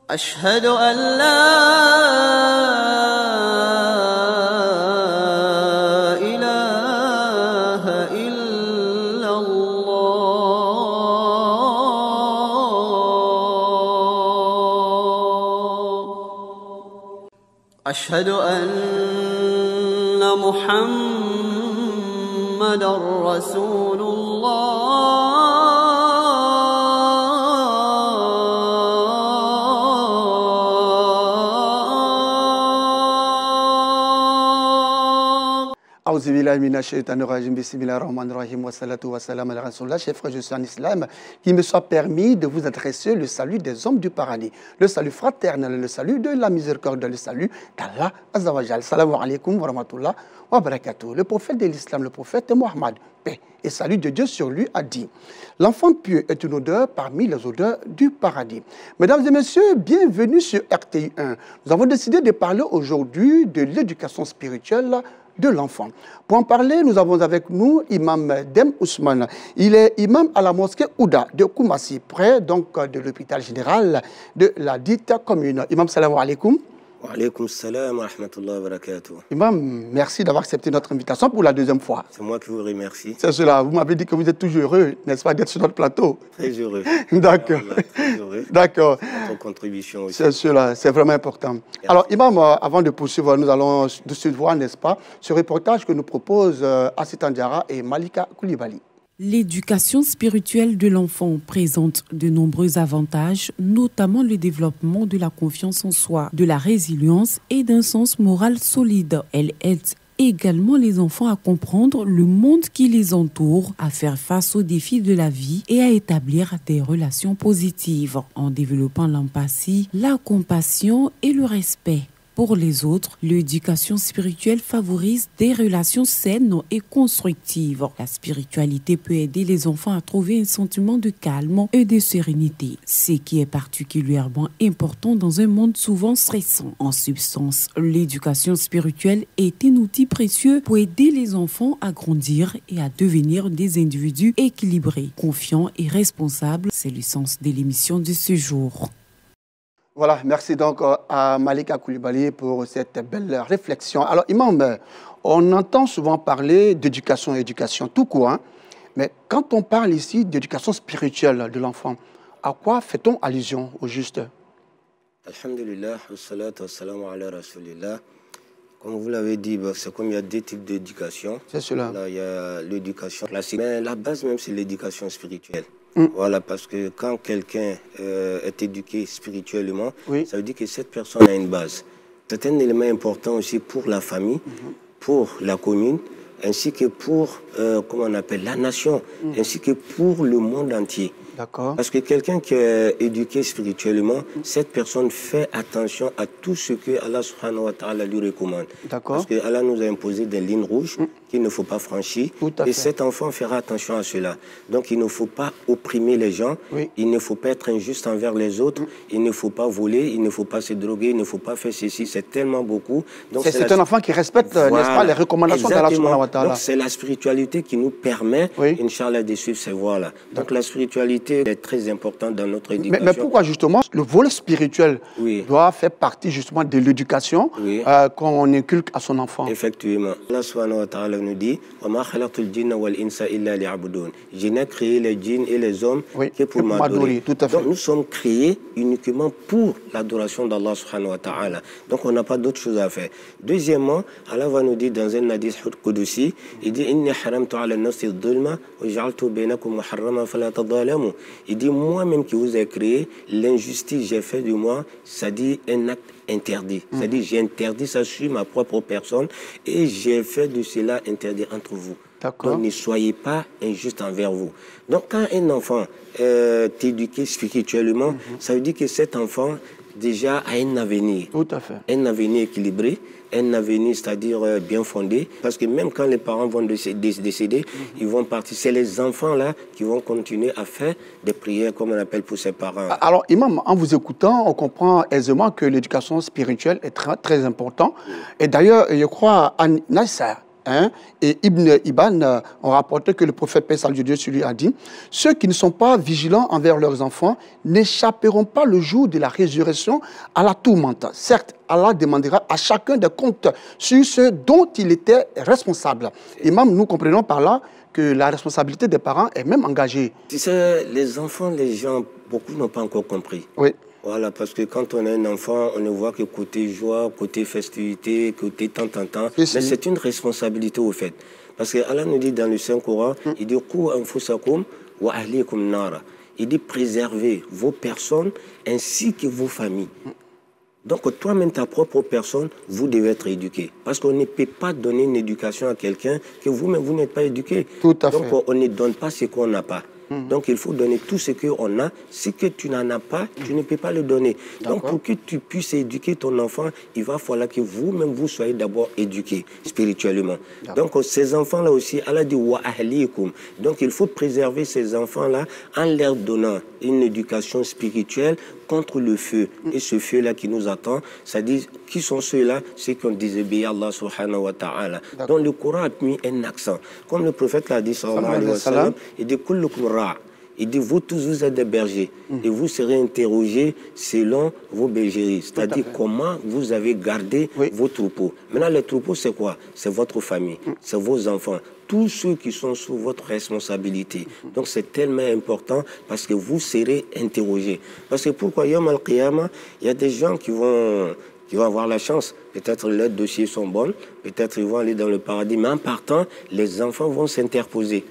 أشهد أن لا إله إلا الله أشهد أن محمدًا رسول الله Chers frères, je suis en islam, qu'il me soit permis de vous adresser le salut des hommes du paradis, le salut fraternel, le salut de la miséricorde, le salut d'Allah Azzawajal. Salam alaikum wa rahmatullah wa barakatuh. Le prophète de l'islam, le prophète Mohammed, paix et salut de Dieu sur lui, a dit: l'enfant pieux est une odeur parmi les odeurs du paradis. Mesdames et messieurs, bienvenue sur RTI 1. Nous avons décidé de parler aujourd'hui de l'éducation spirituelle de l'enfant. Pour en parler, nous avons avec nous Imam Dem Ousmane. Il est imam à la mosquée Ouda de Koumassi, près donc de l'hôpital général de la dite commune. Imam, salam alaikum. Wa alaykoum salam wa rahmatullahi wa barakatuh. Imam, merci d'avoir accepté notre invitation pour la deuxième fois. C'est moi qui vous remercie. C'est cela. Vous m'avez dit que vous êtes toujours heureux, n'est-ce pas, d'être sur notre plateau? Très heureux. D'accord. Très heureux. D'accord. Votre contribution aussi. C'est cela, c'est vraiment important. Merci. Alors, Imam, avant de poursuivre, nous allons de suite voir, n'est-ce pas, ce reportage que nous proposent Assitan Diarra et Malika Koulibaly. L'éducation spirituelle de l'enfant présente de nombreux avantages, notamment le développement de la confiance en soi, de la résilience et d'un sens moral solide. Elle aide également les enfants à comprendre le monde qui les entoure, à faire face aux défis de la vie et à établir des relations positives en développant l'empathie, la compassion et le respect. Pour les autres, l'éducation spirituelle favorise des relations saines et constructives. La spiritualité peut aider les enfants à trouver un sentiment de calme et de sérénité, ce qui est particulièrement important dans un monde souvent stressant. En substance, l'éducation spirituelle est un outil précieux pour aider les enfants à grandir et à devenir des individus équilibrés, confiants et responsables. C'est le sens de l'émission de ce jour. Voilà, merci donc à Malika Koulibaly pour cette belle réflexion. Alors, Imam, on entend souvent parler d'éducation et éducation tout court, hein, mais quand on parle ici d'éducation spirituelle de l'enfant, à quoi fait-on allusion au juste? Alhamdulillah, wassalatu wassalamu ala rasulillah. Comme vous l'avez dit, c'est comme il y a deux types d'éducation. C'est cela. Là, il y a l'éducation classique, mais la base même, c'est l'éducation spirituelle. Voilà, parce que quand quelqu'un est éduqué spirituellement, ça veut dire que cette personne a une base. C'est un élément important aussi pour la famille, pour la commune, ainsi que pour, comment on appelle, la nation, ainsi que pour le monde entier. Parce que quelqu'un qui est éduqué spirituellement, cette personne fait attention à tout ce que Allah subhanahu wa ta'ala lui recommande. Parce que Allah nous a imposé des lignes rouges qu'il ne faut pas franchir. Et cet enfant fera attention à cela. Donc il ne faut pas opprimer les gens, il ne faut pas être injuste envers les autres, il ne faut pas voler, il ne faut pas se droguer, il ne faut pas faire ceci, c'est tellement beaucoup. C'est un enfant qui respecte, n'est-ce pas, les recommandations d'Allah subhanahu wa ta'ala. Donc c'est la spiritualité qui nous permet, Inch'Allah, de suivre ces voies-là. Donc la spiritualité est très importante dans notre éducation. Mais pourquoi justement le volet spirituel doit faire partie justement de l'éducation qu'on inculque à son enfant? Effectivement. Allah subhanahu wa ta'ala nous dit: je n'ai créé les djinns et les hommes que pour m'adorer. Donc nous sommes créés uniquement pour l'adoration d'Allah subhanahu wa ta'ala. Donc on n'a pas d'autre chose à faire. Deuxièmement, Allah va nous dire dans un hadith Qudsi, il dit: inni haramtu ala nafsi dhulma wa ja'altu bainakum muharraman fala tadhalamu. Il dit: moi-même qui vous ai créé, l'injustice j'ai fait de moi, ça dit un acte interdit. C'est-à-dire j'ai interdit ça sur ma propre personne et j'ai fait de cela interdit entre vous. Donc ne soyez pas injuste envers vous. Donc quand un enfant est éduqué spirituellement, ça veut dire que cet enfant déjà a un avenir. Un avenir équilibré, un avenir, c'est-à-dire bien fondé. Parce que même quand les parents vont décéder, ils vont partir. C'est les enfants-là qui vont continuer à faire des prières, comme on appelle pour ses parents. Alors, Imam, en vous écoutant, on comprend aisément que l'éducation spirituelle est très, très importante. Et d'ailleurs, je crois, Nasser, Hein, et Ibn Ibn ont rapporté que le prophète, paix salut de Dieu sur lui, a dit « Ceux qui ne sont pas vigilants envers leurs enfants n'échapperont pas le jour de la résurrection à la tourmente. Certes, Allah demandera à chacun des comptes sur ce dont il était responsable. » Et même nous comprenons par là que la responsabilité des parents est même engagée. Tu sais, les enfants, les gens, beaucoup n'ont pas encore compris. Oui. Voilà, parce que quand on a un enfant, on ne voit que côté joie, côté festivité, côté tant. Mais c'est une responsabilité au fait. Parce que Allah nous dit dans le Saint-Coran, il dit « Qu anfusakum wa ahlikum nara ». Il dit « Préservez vos personnes ainsi que vos familles ». Donc, toi-même, ta propre personne, vous devez être éduqué. Parce qu'on ne peut pas donner une éducation à quelqu'un que vous-même, vous n'êtes pas éduqué. Tout à fait. Donc, on ne donne pas ce qu'on n'a pas. Donc, il faut donner tout ce qu'on a. Ce que tu n'en as pas, tu ne peux pas le donner. Donc, pour que tu puisses éduquer ton enfant, il va falloir que vous-même, vous soyez d'abord éduqués spirituellement. Donc, ces enfants-là aussi, Allah dit « wa ahlikum ». Donc, il faut préserver ces enfants-là en leur donnant une éducation spirituelle contre le feu. Et ce feu-là qui nous attend, ça dit, qui sont ceux-là? Ceux qui ont désobéi à Allah subhanahu wa ta'ala. Donc le Coran a mis un accent. Comme le prophète l'a dit, sallallahu alayhi wa sallam, il dit, kullukum ra'. Il dit, vous tous, vous êtes des bergers. Et vous serez interrogés selon vos bergeries. C'est-à-dire comment vous avez gardé vos troupeaux. Maintenant, les troupeaux, c'est quoi? C'est votre famille, c'est vos enfants. Tous ceux qui sont sous votre responsabilité. Donc c'est tellement important parce que vous serez interrogés. Parce que pourquoi Yom al-Qiyamah, il y a des gens qui vont avoir la chance. Peut-être leurs dossiers sont bons, peut-être ils vont aller dans le paradis, mais en partant, les enfants vont s'interposer.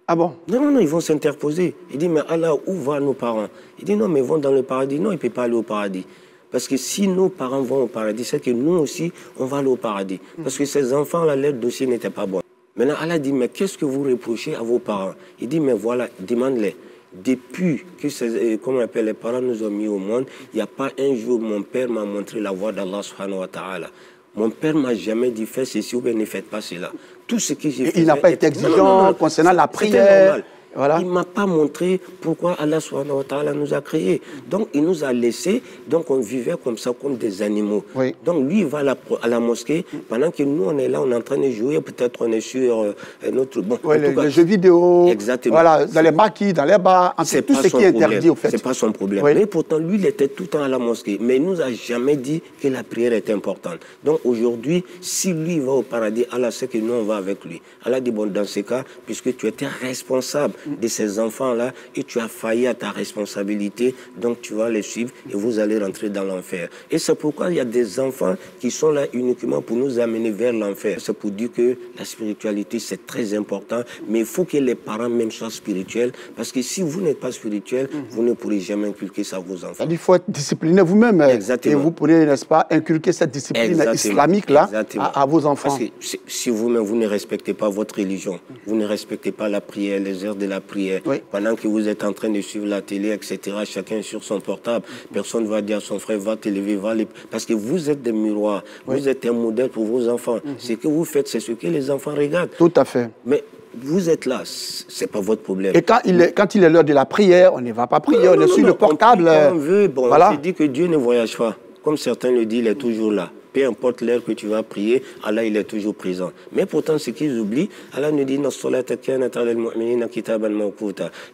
Ah bon? Non, ils vont s'interposer. Il dit, mais Allah, où vont nos parents? Il dit, non, mais ils vont dans le paradis. Non, ils ne peuvent pas aller au paradis. Parce que si nos parents vont au paradis, c'est que nous aussi, on va aller au paradis. Parce que ces enfants-là, leur dossier n'était pas bon. Maintenant, Allah dit, mais qu'est-ce que vous reprochez à vos parents? Il dit, mais voilà, demande-les. Depuis que comment on appelle, les parents nous ont mis au monde, il n'y a pas un jour mon père m'a montré la voie d'Allah subhanahu wa ta'ala. Mon père ne m'a jamais dit, faites ceci ou bien ne faites pas cela. Tout ce que j'ai fait... Il n'a pas été exigeant concernant la prière. Voilà. Il ne m'a pas montré pourquoi Allah subhanahu wa ta'ala nous a créés. Donc, il nous a laissés, donc on vivait comme ça, comme des animaux. Oui. Donc, lui, il va à la mosquée, pendant que nous, on est là, on est en train de jouer, peut-être on est sur notre... Bon, oui, les jeux vidéo, exactement. Voilà, dans les maquis, dans les bars, tout ce qui est interdit, au fait. C'est pas son problème. Oui. Mais pourtant, lui, il était tout le temps à la mosquée. Mais il ne nous a jamais dit que la prière est importante. Donc, aujourd'hui, si lui va au paradis, Allah sait que nous, on va avec lui. Allah dit, bon, dans ce cas, puisque tu étais responsable de ces enfants-là et tu as failli à ta responsabilité, donc tu vas les suivre et vous allez rentrer dans l'enfer. Et c'est pourquoi il y a des enfants qui sont là uniquement pour nous amener vers l'enfer. C'est pour dire que la spiritualité, c'est très important, mais il faut que les parents même soient spirituels, parce que si vous n'êtes pas spirituel, vous ne pourrez jamais inculquer ça à vos enfants. Il faut être discipliné vous-même. Et vous pourrez, n'est-ce pas, inculquer cette discipline islamique-là à vos enfants. Parce que si vous-même, vous ne respectez pas votre religion, vous ne respectez pas la prière, les heures de la prière, pendant que vous êtes en train de suivre la télé, etc., chacun sur son portable, personne ne va dire à son frère, va t'élever, va les... Parce que vous êtes des miroirs, vous êtes un modèle pour vos enfants. Ce que vous faites, c'est ce que les enfants regardent. Tout à fait. Mais vous êtes là, c'est pas votre problème. Et quand il est l'heure de la prière, on ne va pas prier, on est sur le portable. On veut, bon, voilà. On se dit que Dieu ne voyage pas. Comme certains le disent, il est toujours là. Peu importe l'heure que tu vas prier, Allah, il est toujours présent. Mais pourtant, ce qu'ils oublient, Allah nous dit,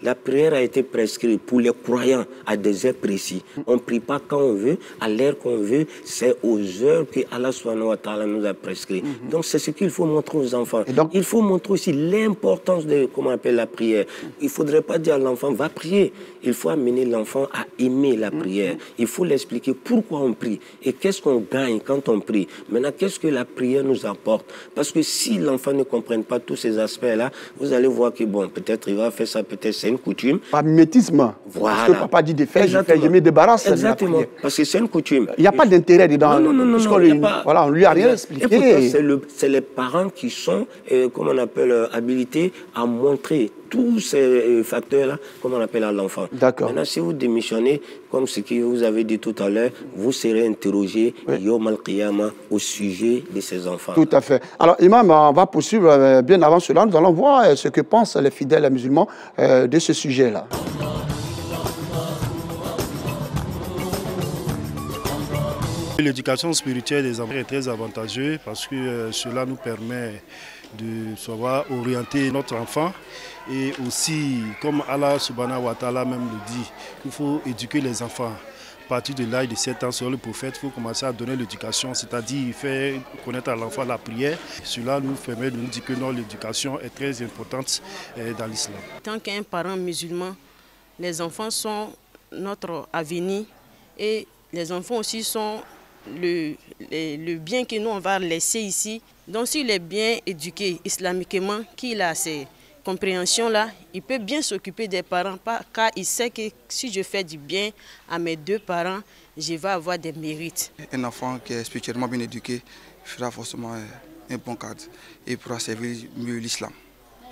la prière a été prescrite pour les croyants à des heures précises. On ne prie pas quand on veut, à l'heure qu'on veut, c'est aux heures que Allah subhanahu wa ta'ala nous a prescrit. Donc, c'est ce qu'il faut montrer aux enfants. Donc, il faut montrer aussi l'importance de, comment on appelle la prière. Il ne faudrait pas dire à l'enfant, va prier. Il faut amener l'enfant à aimer la prière. Il faut l'expliquer pourquoi on prie et qu'est-ce qu'on gagne quand on prie. Maintenant, qu'est-ce que la prière nous apporte? Parce que si l'enfant ne comprend pas tous ces aspects-là, vous allez voir que, bon, peut-être il va faire ça, peut-être c'est une coutume. Pas mimétisme. Voilà. Parce que papa dit de faire, je me débarrasse. Exactement. Parce que c'est une coutume. Il n'y a pas d'intérêt dedans. Non. Voilà, on ne lui a rien expliqué. Et pourtant, c'est les parents qui sont, comme on appelle, habilités à montrer tous ces facteurs-là, comme on appelle à l'enfant. D'accord. Maintenant, si vous démissionnez, comme ce que vous avez dit tout à l'heure, vous serez interrogé Yom al-Qiyamah au sujet de ces enfants. Tout à fait. Alors, Imam, on va poursuivre bien avant cela. Nous allons voir ce que pensent les fidèles musulmans de ce sujet-là. L'éducation spirituelle des enfants est très avantageuse parce que cela nous permet de savoir orienter notre enfant. Et aussi, comme Allah subhanahu wa ta'ala même le dit, il faut éduquer les enfants. À partir de l'âge de 7 ans, sur le prophète, il faut commencer à donner l'éducation, c'est-à-dire faire connaître à l'enfant la prière. Cela nous permet de nous dire que l'éducation est très importante dans l'islam. Tant qu'un parent musulman, les enfants sont notre avenir et les enfants aussi sont le bien que nous on va laisser ici. Donc s'il est bien éduqué islamiquement, qu'il a ces compréhensions-là, il peut bien s'occuper des parents car il sait que si je fais du bien à mes deux parents, je vais avoir des mérites. Un enfant qui est spirituellement bien éduqué fera forcément un bon cadre et pourra servir mieux l'islam.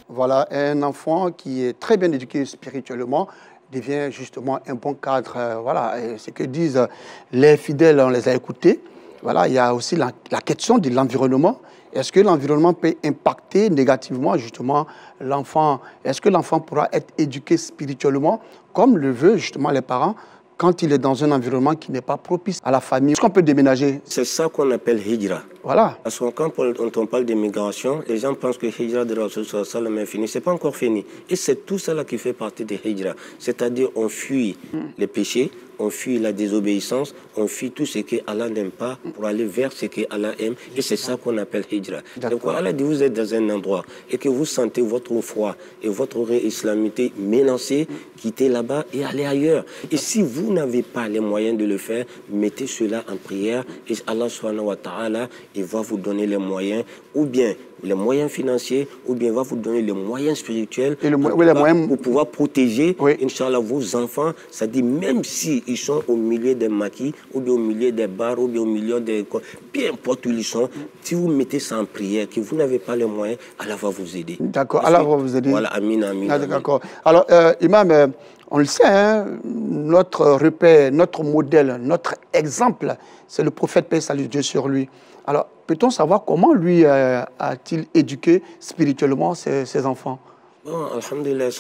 Voilà, un enfant qui est très bien éduqué spirituellement devient justement un bon cadre. Voilà, et ce que disent les fidèles, on les a écoutés. Voilà, il y a aussi la question de l'environnement. Est-ce que l'environnement peut impacter négativement justement l'enfant? Est-ce que l'enfant pourra être éduqué spirituellement comme le veut justement les parents quand il est dans un environnement qui n'est pas propice à la famille? Est-ce qu'on peut déménager? C'est ça qu'on appelle hijra. Voilà. Parce que quand on parle d'immigration, les gens pensent que hijra de Rasul sallam est fini. Ce n'est pas encore fini. Et c'est tout cela qui fait partie des hijra. C'est-à-dire on fuit les péchés, on fuit la désobéissance, on fuit tout ce que Allah n'aime pas pour aller vers ce que Allah aime. Et c'est ça qu'on appelle hijra. Donc quand Allah dit vous êtes dans un endroit et que vous sentez votre foi et votre islamité menacée, quittez là-bas et allez ailleurs. Et si vous n'avez pas les moyens de le faire, mettez cela en prière et Allah subhanahu wa ta'ala, il va vous donner les moyens, ou bien les moyens financiers, ou bien il va vous donner les moyens spirituels pour pouvoir protéger, Inch'Allah, vos enfants. C'est-à-dire même s'ils sont au milieu des maquis, ou bien au milieu des bars, ou bien au milieu des... Peu importe où ils sont, si vous mettez ça en prière, que vous n'avez pas les moyens, Allah va vous aider. D'accord, Allah va vous aider. Voilà, amin, amin. D'accord. Alors, Imam, on le sait, hein, notre repère, notre modèle, notre exemple, c'est le prophète, paix et salut de Dieu sur lui. Alors, peut-on savoir comment lui a-t-il éduqué spirituellement ses enfants? Bon, alhamdulillah,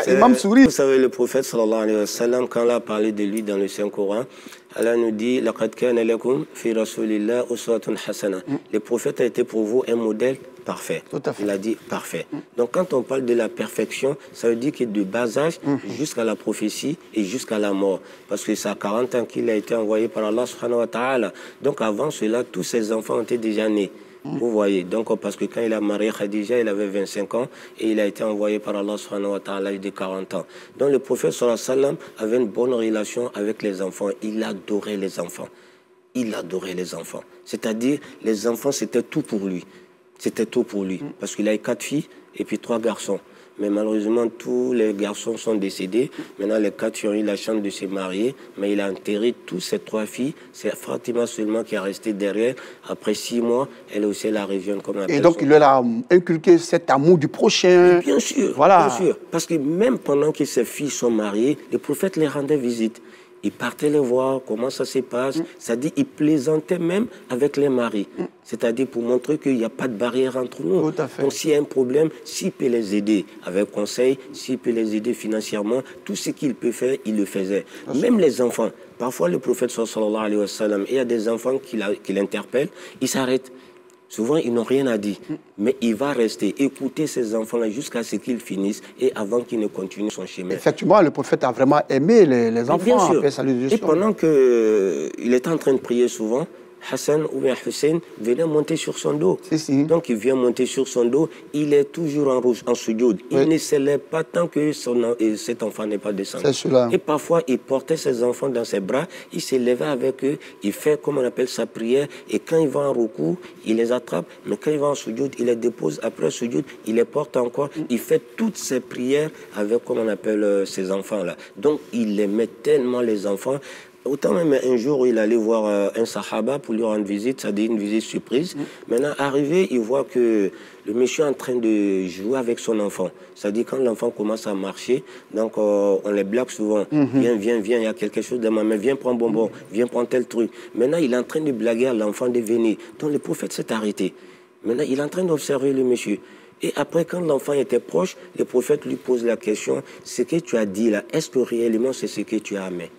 Imam sourit. Vous savez, le prophète, sallallahu alayhi wa sallam, quand il a parlé de lui dans le Saint-Coran, Allah nous dit « Laqad kana lakum fi rasulillah uswatun hasana ». Le prophète a été pour vous un modèle parfait. Tout à fait. Il a dit parfait. Donc quand on parle de la perfection, ça veut dire que de bas âge jusqu'à la prophétie et jusqu'à la mort. Parce que c'est à 40 ans qu'il a été envoyé par Allah subhanahu wa ta'ala. Donc avant cela, tous ses enfants étaient déjà nés. Vous voyez, donc parce que quand il a marié Khadija, il avait 25 ans et il a été envoyé par Allah subhanahu wa ta'ala à l'âge de 40 ans. Donc le prophète sallallahu alayhi wa sallam avait une bonne relation avec les enfants. Il adorait les enfants. Il adorait les enfants. C'est-à-dire, les enfants, c'était tout pour lui. C'était tout pour lui. Parce qu'il a 4 filles et puis 3 garçons. Mais malheureusement, tous les garçons sont décédés. Maintenant, les 4 filles ont eu la chance de se marier. Mais il a enterré toutes ces 3 filles. C'est Fatima seulement qui est restée derrière. Après 6 mois, elle aussi la région comme Et donc, il leur a inculqué cet amour du prochain. Et bien sûr, voilà. Bien sûr. Parce que même pendant que ces filles sont mariées, le prophète les rendait visite. Il partait les voir, comment ça se passe. C'est-à-dire, il plaisantait même avec les maris. C'est-à-dire pour montrer qu'il n'y a pas de barrière entre nous. Tout à fait. Donc s'il y a un problème, s'il peut les aider avec conseil, s'il peut les aider financièrement, tout ce qu'il peut faire, il le faisait. Même les enfants. Parfois, le prophète sallallahu alayhi wa sallam, il y a des enfants qui l'interpellent, ils s'arrêtent. Souvent, ils n'ont rien à dire. Mais il va rester, écouter ces enfants-là jusqu'à ce qu'ils finissent et avant qu'ils ne continuent son chemin. Effectivement, le prophète a vraiment aimé les enfants. Bien sûr. Et pendant qu'il était en train de prier souvent, Hassan ou bien Hussein venait monter sur son dos. Donc il vient monter sur son dos, il est toujours en sujoud. Il ne se lève pas tant que cet enfant n'est pas descendu. Et parfois il portait ses enfants dans ses bras, il se levait avec eux, il fait comme on appelle sa prière, et quand il va en recours, il les attrape, mais quand il va en sujoud, il les dépose. Après sujoud, il les porte encore, il fait toutes ses prières avec comme on appelle ses enfants-là. Donc il aimait tellement les enfants. Autant même un jour, il allait voir un sahaba pour lui rendre visite, ça dit une visite surprise. Maintenant, arrivé, il voit que le monsieur est en train de jouer avec son enfant. C'est-à-dire quand l'enfant commence à marcher, donc on les blague souvent. Viens, viens, viens, il y a quelque chose dans ma main, viens prendre bonbon, viens prendre tel truc. Maintenant, il est en train de blaguer à l'enfant de venir. Donc le prophète s'est arrêté. Maintenant, il est en train d'observer le monsieur. Et après, quand l'enfant était proche, le prophète lui pose la question, ce que tu as dit là, est-ce que réellement c'est ce que tu as amené?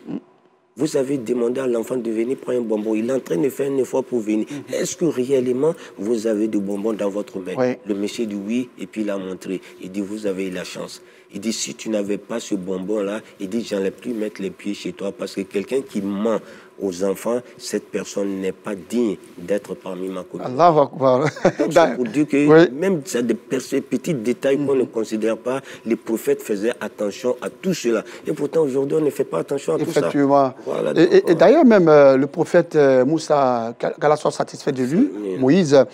Vous avez demandé à l'enfant de venir prendre un bonbon. Il est en train de faire un effort pour venir. Est-ce que réellement, vous avez des bonbons dans votre main? Oui. Le monsieur dit oui, et puis il a montré. Il dit, vous avez eu la chance. Il dit, si tu n'avais pas ce bonbon-là, il dit, j'allais plus mettre les pieds chez toi parce que quelqu'un qui ment aux enfants, cette personne n'est pas digne d'être parmi ma communauté. Allahu Akbar. Donc c'est pour dire que même ça, des petits détails qu'on ne considère pas, les prophètes faisaient attention à tout cela. Et pourtant, aujourd'hui, on ne fait pas attention à tout ça. Effectivement. Voilà, et d'ailleurs, même le prophète Moussa, qu'Allah soit satisfait de lui, Moïse,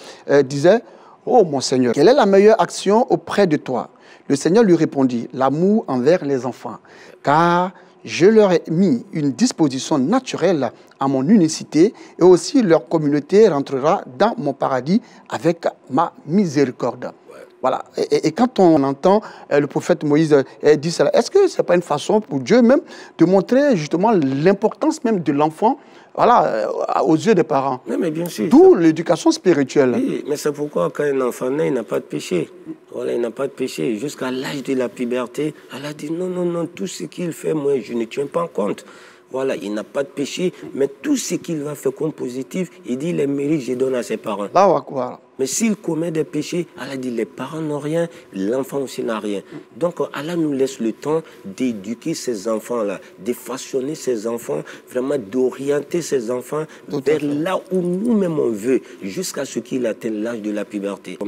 disait, « Oh mon Seigneur, quelle est la meilleure action auprès de toi ?» Le Seigneur lui répondit, « L'amour envers les enfants, car je leur ai mis une disposition naturelle à mon unicité et aussi leur communauté rentrera dans mon paradis avec ma miséricorde. » Voilà. Et quand on entend le prophète Moïse dire cela, est-ce que ce n'est pas une façon pour Dieu même de montrer justement l'importance même de l'enfant, voilà, aux yeux des parents? Oui, mais bien sûr. D'où l'éducation spirituelle. Oui, mais c'est pourquoi quand un enfant naît, il n'a pas de péché. Voilà, il n'a pas de péché. Jusqu'à l'âge de la puberté, elle a dit non, non, non, tout ce qu'il fait, moi, je ne tiens pas en compte. Voilà, il n'a pas de péché, mais tout ce qu'il va faire comme positif, il dit les mérites, je donne à ses parents. Là, quoi. Mais s'il commet des péchés, Allah dit les parents n'ont rien, l'enfant aussi n'a rien. Donc Allah nous laisse le temps d'éduquer ces enfants-là, de façonner ces enfants, vraiment d'orienter ces enfants vers là où nous-mêmes on veut, jusqu'à ce qu'il atteigne l'âge de la puberté.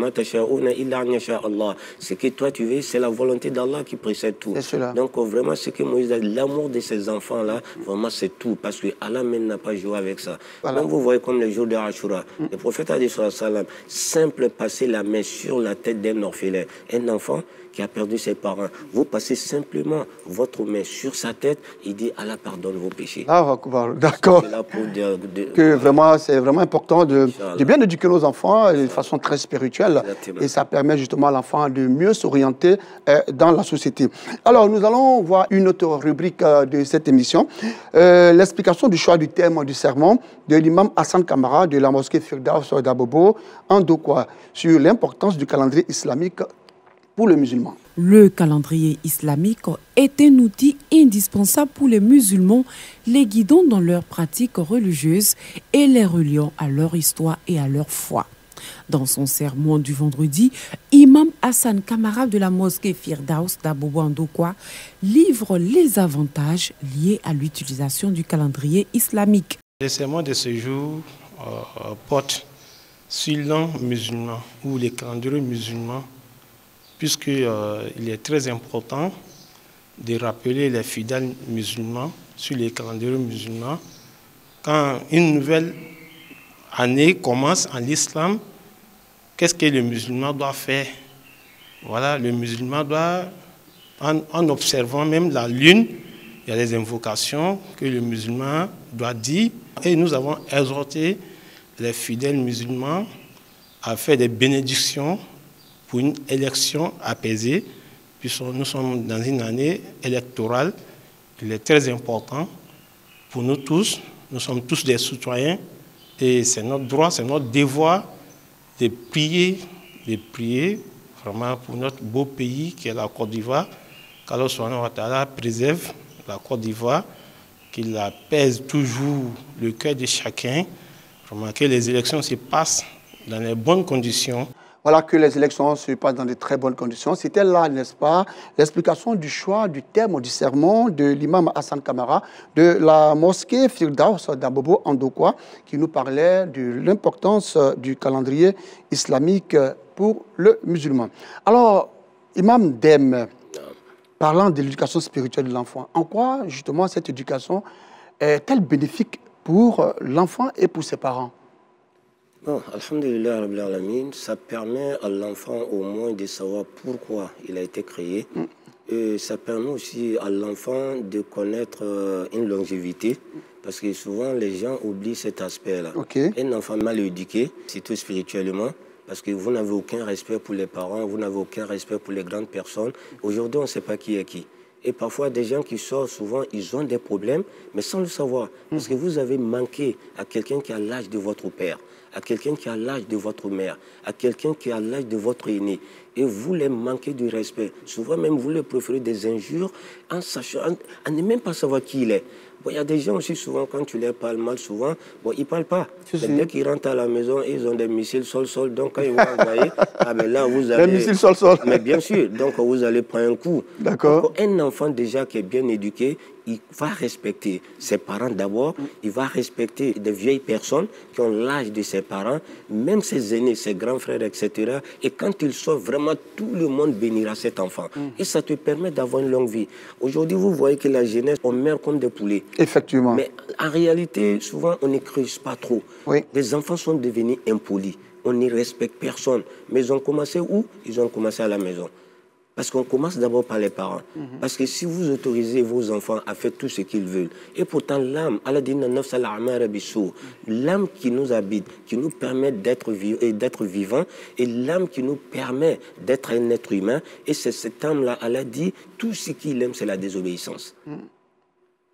Ce que toi tu veux, c'est la volonté d'Allah qui précède tout. Donc vraiment ce que Moïse a dit, l'amour de ces enfants-là, vraiment c'est tout, parce que Allah même n'a pas joué avec ça. Voilà. Donc vous voyez comme les jours de Ashura, le prophète a dit salam, simple passer la main sur la tête d'un orphelin, un enfant qui a perdu ses parents. Vous passez simplement votre main sur sa tête, il dit Allah pardonne vos péchés. Ah, d'accord. Que vraiment, c'est vraiment important de bien éduquer nos enfants de façon très spirituelle. Exactement. Et ça permet justement à l'enfant de mieux s'orienter dans la société. Alors, nous allons voir une autre rubrique de cette émission. L'explication du choix du thème du sermon de l'imam Hassan Kamara de la mosquée Firdaus d'Abobo en Dokwa sur l'importance du calendrier islamique pour les musulmans. Le calendrier islamique est un outil indispensable pour les musulmans, les guidant dans leurs pratiques religieuses et les reliant à leur histoire et à leur foi. Dans son sermon du vendredi, Imam Hassan Kamara de la mosquée Firdaus d'Abobo en Dokwa livre les avantages liés à l'utilisation du calendrier islamique. Le sermon de ce jour porte sur l'an musulman ou les calendriers musulmans, puisqu'il est très important de rappeler les fidèles musulmans sur les calendriers musulmans. Quand une nouvelle année commence en l'islam, qu'est-ce que le musulman doit faire? Voilà, le musulman doit, en observant même la lune, il y a des invocations que le musulman doit dire. Et nous avons exhorté les fidèles musulmans à faire des bénédictions pour une élection apaisée, puisque nous sommes dans une année électorale. Il est très important pour nous tous. Nous sommes tous des citoyens et c'est notre droit, c'est notre devoir de prier vraiment pour notre beau pays qui est la Côte d'Ivoire, qu'Allah subhanahu wa ta'ala préserve la Côte d'Ivoire, qu'il apaise toujours le cœur de chacun, vraiment que les élections se passent dans les bonnes conditions. Voilà, que les élections se passent dans de très bonnes conditions. C'était là, n'est-ce pas, l'explication du choix du thème du sermon de l'imam Hassan Kamara de la mosquée Firdaus d'Abobo en Dokwa, qui nous parlait de l'importance du calendrier islamique pour le musulman. Alors, imam Dem, parlant de l'éducation spirituelle de l'enfant, en quoi justement cette éducation est-elle bénéfique pour l'enfant et pour ses parents? Bon, alhamdulillah, rabbil alamin, ça permet à l'enfant au moins de savoir pourquoi il a été créé. Et ça permet aussi à l'enfant de connaître une longévité, parce que souvent les gens oublient cet aspect-là. Un enfant mal éduqué, surtout spirituellement, parce que vous n'avez aucun respect pour les parents, vous n'avez aucun respect pour les grandes personnes. Aujourd'hui, on ne sait pas qui est qui. Et parfois, des gens qui sortent, souvent, ils ont des problèmes, mais sans le savoir. Parce que vous avez manqué à quelqu'un qui a l'âge de votre père, à quelqu'un qui a l'âge de votre mère, à quelqu'un qui a l'âge de votre aîné. Et vous les manquez de respect. Souvent même, vous les préférez des injures en sachant, en ne même pas savoir qui il est. Bon, il y a des gens aussi, souvent, quand tu leur parles mal, souvent, bon, ils ne parlent pas. Dès qu'ils rentrent à la maison, ils ont des missiles sol-sol. Donc, quand ils vont envoyer, ah, mais là, vous allez... Des missiles sol-sol. Mais bien sûr, donc vous allez prendre un coup. D'accord. Un enfant déjà qui est bien éduqué, il va respecter ses parents d'abord, il va respecter des vieilles personnes qui ont l'âge de ses parents, même ses aînés, ses grands frères, etc. Et quand il sort, vraiment, tout le monde bénira cet enfant. Et ça te permet d'avoir une longue vie. Aujourd'hui, vous voyez que la jeunesse, on meurt comme des poulets. Effectivement. Mais en réalité, souvent, on ne creuse pas trop. Oui. Les enfants sont devenus impolis. On ne respecte personne. Mais ils ont commencé où? Ils ont commencé à la maison. Parce qu'on commence d'abord par les parents. Parce que si vous autorisez vos enfants à faire tout ce qu'ils veulent, et pourtant l'âme, l'âme qui nous habite, qui nous permet d'être vivants, et l'âme qui nous permet d'être un être humain, et c'est cette âme-là, elle a dit, tout ce qu'il aime, c'est la désobéissance.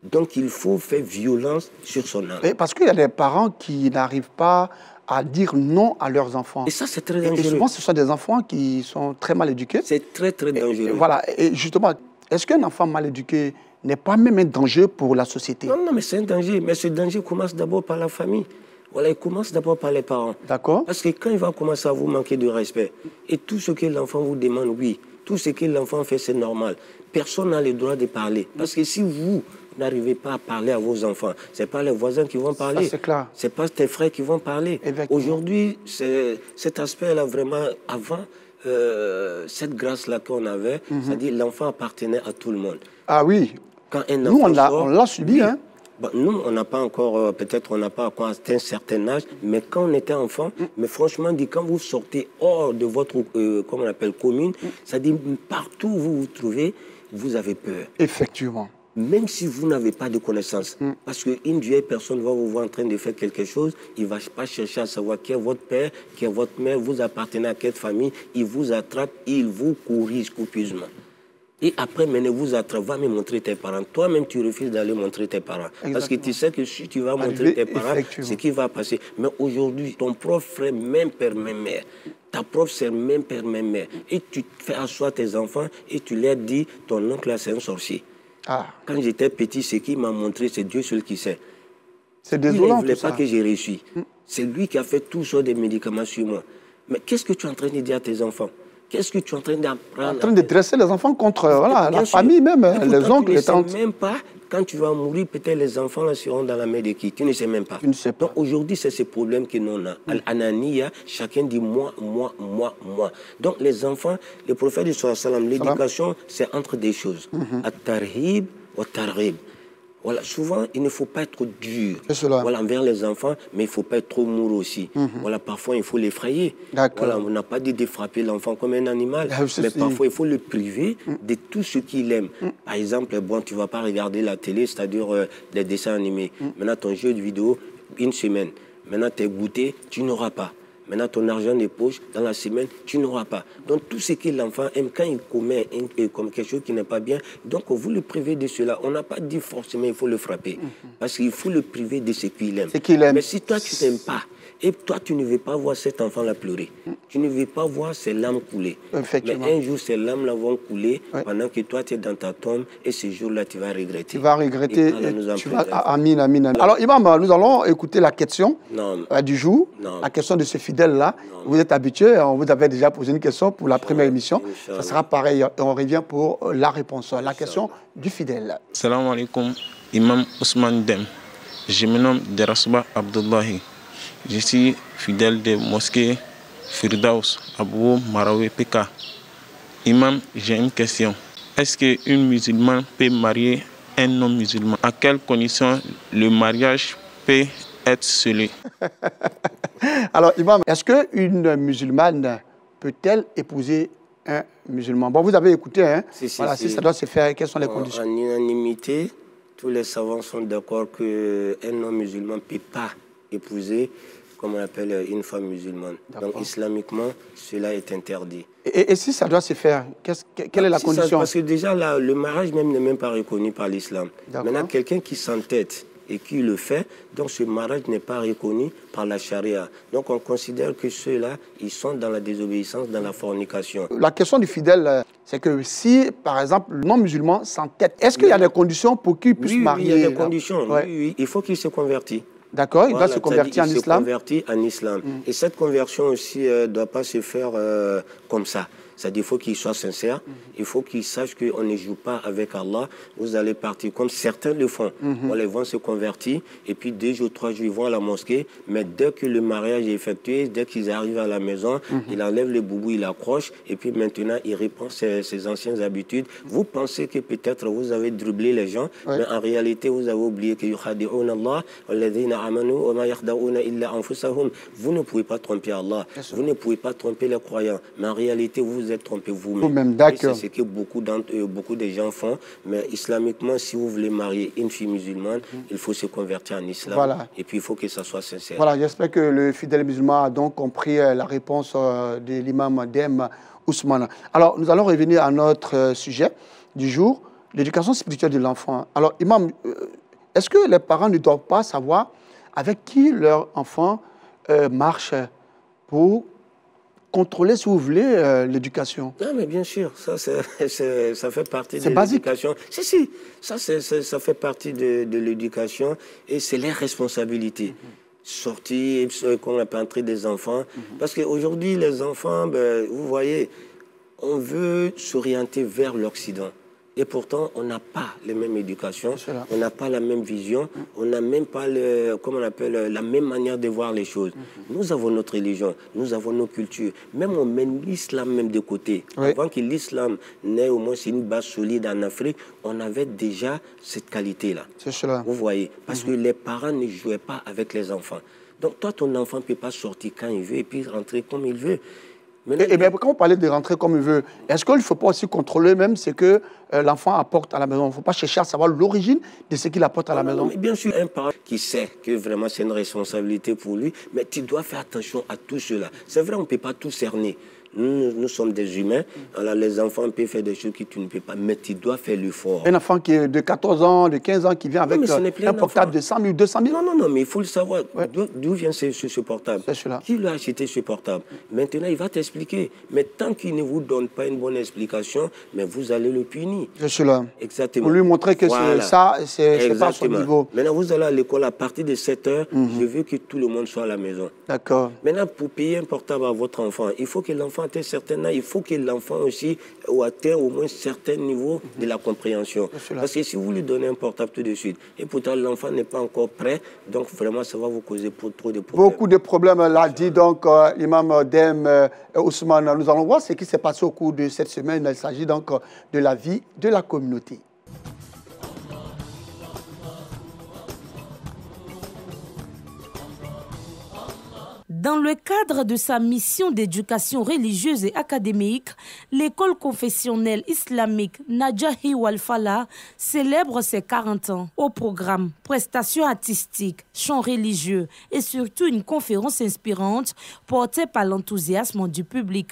Donc il faut faire violence sur son âme. Et parce qu'il y a des parents qui n'arrivent pas à dire non à leurs enfants. Et ça, c'est très dangereux. Et souvent, ce sont des enfants qui sont très mal éduqués. C'est très, très dangereux. Et voilà. Et justement, est-ce qu'un enfant mal éduqué n'est pas même un danger pour la société? Non, non, mais c'est un danger. Mais ce danger commence d'abord par la famille. Voilà, il commence d'abord par les parents. D'accord. Parce que quand il va commencer à vous manquer de respect, et tout ce que l'enfant vous demande, oui, tout ce que l'enfant fait, c'est normal. Personne n'a le droit de parler. Parce que si vous n'arrivez pas à parler à vos enfants, ce n'est pas les voisins qui vont parler. C'est clair. Ce n'est pas tes frères qui vont parler. Aujourd'hui, cet aspect-là, vraiment, avant, cette grâce-là qu'on avait, c'est-à-dire l'enfant appartenait à tout le monde. Ah oui. Quand un nous, on l'a subi, oui. Hein. Bon, nous, on n'a pas encore, peut-être on n'a pas encore atteint un certain âge, mais quand on était enfant, mais franchement, quand vous sortez hors de votre, comment on appelle, commune, c'est-à-dire partout où vous vous trouvez, vous avez peur. Effectivement. Même si vous n'avez pas de connaissances. Parce qu'une vieille personne va vous voir en train de faire quelque chose, il ne va pas chercher à savoir qui est votre père, qui est votre mère, vous appartenez à quelle famille, il vous attrape, il vous corrige copieusement. Et après, maintenant, vous attrape, va me montrer tes parents. Toi-même, tu refuses d'aller montrer tes parents. Exactement. Parce que tu sais que si tu vas montrer tes parents, ce qui va passer. Mais aujourd'hui, ton propre frère, même père, même mère, ta propre sœur, même père, même mère, et tu fais asseoir tes enfants et tu leur dis, ton oncle là, c'est un sorcier. Ah. Quand j'étais petit, ce qu'il m'a montré, c'est Dieu seul qui sait. C'est désolant. Il ne voulait pas que j'ai réussi. C'est lui qui a fait tout ça des médicaments sur moi. Mais qu'est-ce que tu es en train de dire à tes enfants? Qu'est-ce que tu es en train d'apprendre? En train de dresser les enfants contre la famille même, les oncles, les tantes. Tu ne sais même pas, quand tu vas mourir, peut-être les enfants là seront dans la main de qui? Tu ne sais même pas. Tu ne sais pas. Donc aujourd'hui, c'est ce problème que nous avons. Al-Ananiya, chacun dit moi, moi, moi, moi. Donc les enfants, le prophète du sallam, l'éducation, c'est entre des choses. At-tarhib wa targhib. Voilà, souvent, il ne faut pas être dur voilà, envers les enfants, mais il ne faut pas être trop mourant aussi. Voilà, parfois, il faut l'effrayer. Voilà, on n'a pas dit de frapper l'enfant comme un animal, mais parfois, il faut le priver de tout ce qu'il aime. Par exemple, bon, tu ne vas pas regarder la télé, c'est-à-dire des dessins animés. Maintenant, ton jeu de vidéo, une semaine. Maintenant, tes goûters, tu n'auras pas. Maintenant, ton argent de poche, dans la semaine, tu n'auras pas. Donc, tout ce que l'enfant aime, quand il commet comme quelque chose qui n'est pas bien, donc vous le privez de cela. On n'a pas dit forcément qu'il faut le frapper. Parce qu'il faut le priver de ce qu'il aime. Mais si toi, tu n'aimes pas, et toi, tu ne veux pas voir cet enfant-là pleurer. Tu ne veux pas voir ses larmes couler. Mais un jour, ces larmes-là vont couler pendant que toi, tu es dans ta tombe. Et ce jour-là, tu vas regretter. Tu vas regretter. Amin, amin, amin. Alors, Imam, nous allons écouter la question du jour. La question de ce fidèle-là. Vous êtes habitué, on vous avait déjà posé une question pour la première émission. Ça sera pareil. Et on revient pour la réponse. La question du fidèle. Salam alaikum, Imam Ousmane Dem. Je me nomme Derasouba Abdullahi. Je suis fidèle de mosquée Firdaus, Abou Marawi Peka. Imam, j'ai une question. Est-ce qu'une musulmane peut marier un non-musulman? À quelles conditions le mariage peut être scellé? Alors, Imam, est-ce qu'une musulmane peut-elle épouser un musulman? Bon, vous avez écouté, hein? Si ça doit se faire, quelles sont les conditions? En unanimité, tous les savants sont d'accord qu'un non-musulman ne peut pas épouser, comme on appelle, une femme musulmane. Donc, islamiquement, cela est interdit. Et si ça doit se faire, quelle est la condition? Parce que déjà, le mariage même n'est même pas reconnu par l'islam. Maintenant, quelqu'un qui s'entête et qui le fait, donc ce mariage n'est pas reconnu par la charia. Donc on considère que ceux-là, ils sont dans la désobéissance, dans la fornication. La question du fidèle, c'est que si, par exemple, le non-musulman s'entête, est-ce qu'il y a des conditions pour qu'il puisse marier? Oui, il y a des conditions. Oui, il faut qu'il se convertisse. D'accord, il doit se convertir en islam. Il se convertit en islam. Et cette conversion aussi ne doit pas se faire comme ça. C'est-à-dire qu'il faut qu'il soit sincère, il faut qu'il sache qu'on ne joue pas avec Allah. Vous allez partir comme certains le font. Ils vont se convertir et puis 2 jours, 3 jours, ils vont à la mosquée. Mais dès que le mariage est effectué, dès qu'ils arrivent à la maison, il enlève le boubou, il accroche et puis maintenant il reprend ses anciennes habitudes. Vous pensez que peut-être vous avez dribblé les gens, mais en réalité vous avez oublié que vous ne pouvez pas tromper Allah, vous ne pouvez pas tromper les croyants, mais en réalité vous êtes trompé vous-même. C'est ce que beaucoup de gens font, mais islamiquement, si vous voulez marier une fille musulmane, il faut se convertir en islam. Voilà. Et puis il faut que ça soit sincère. Voilà, j'espère que le fidèle musulman a donc compris la réponse de l'imam Dem Ousmane. Alors, nous allons revenir à notre sujet du jour, l'éducation spirituelle de l'enfant. Alors, imam, est-ce que les parents ne doivent pas savoir avec qui leur enfant marche pour contrôler, si vous voulez, l'éducation? Non, mais bien sûr, ça fait partie de l'éducation. Si, ça fait partie de l'éducation et c'est les responsabilités. Sortir, qu'on n'a pas entré des enfants. Parce qu'aujourd'hui, les enfants, vous voyez, on veut s'orienter vers l'Occident. Et pourtant, on n'a pas les mêmes éducations, on n'a pas la même vision, on n'a même pas la même manière de voir les choses. Nous avons notre religion, nous avons nos cultures. Même on met l'islam même de côté. Avant que l'islam n'ait au moins une base solide en Afrique, on avait déjà cette qualité-là. Vous voyez, parce que les parents ne jouaient pas avec les enfants. Donc toi, ton enfant ne peut pas sortir quand il veut et puis rentrer comme il veut. Et bien, quand vous parlez de rentrer comme il veut, est-ce qu'il ne faut pas aussi contrôler même ce que l'enfant apporte à la maison? Il ne faut pas chercher à savoir l'origine de ce qu'il apporte à la maison. Mais bien sûr, un parent qui sait que vraiment c'est une responsabilité pour lui, mais tu dois faire attention à tout cela. C'est vrai, on ne peut pas tout cerner. Nous sommes des humains. Alors les enfants peuvent faire des choses que tu ne peux pas, mais tu dois faire l'effort. Un enfant qui est de 14 ans, de 15 ans, qui vient avec un portable de 100 000, 200 000. Non, mais il faut le savoir. D'où vient ce portable? Qui lui a acheté ce portable? Maintenant, il va t'expliquer. Mais tant qu'il ne vous donne pas une bonne explication, mais vous allez le punir. C'est cela. Exactement. Pour lui montrer que c'est pas son niveau. Maintenant, vous allez à l'école à partir de 7 heures. Je veux que tout le monde soit à la maison. D'accord. Maintenant, pour payer un portable à votre enfant, il faut que l'enfant atteigne certains âge, il faut que l'enfant aussi atteigne au moins un certain niveau de la compréhension. Parce que si vous lui donnez un portable tout de suite, et pourtant l'enfant n'est pas encore prêt, donc vraiment ça va vous causer trop de problèmes. Beaucoup de problèmes, l'a dit donc l'imam Dem Ousmane. Nous allons voir ce qui s'est passé au cours de cette semaine. Il s'agit donc de la vie de la communauté. Dans le cadre de sa mission d'éducation religieuse et académique, l'école confessionnelle islamique Najahi Wal Falah célèbre ses 40 ans. Au programme, prestations artistiques, chants religieux et surtout une conférence inspirante portée par l'enthousiasme du public.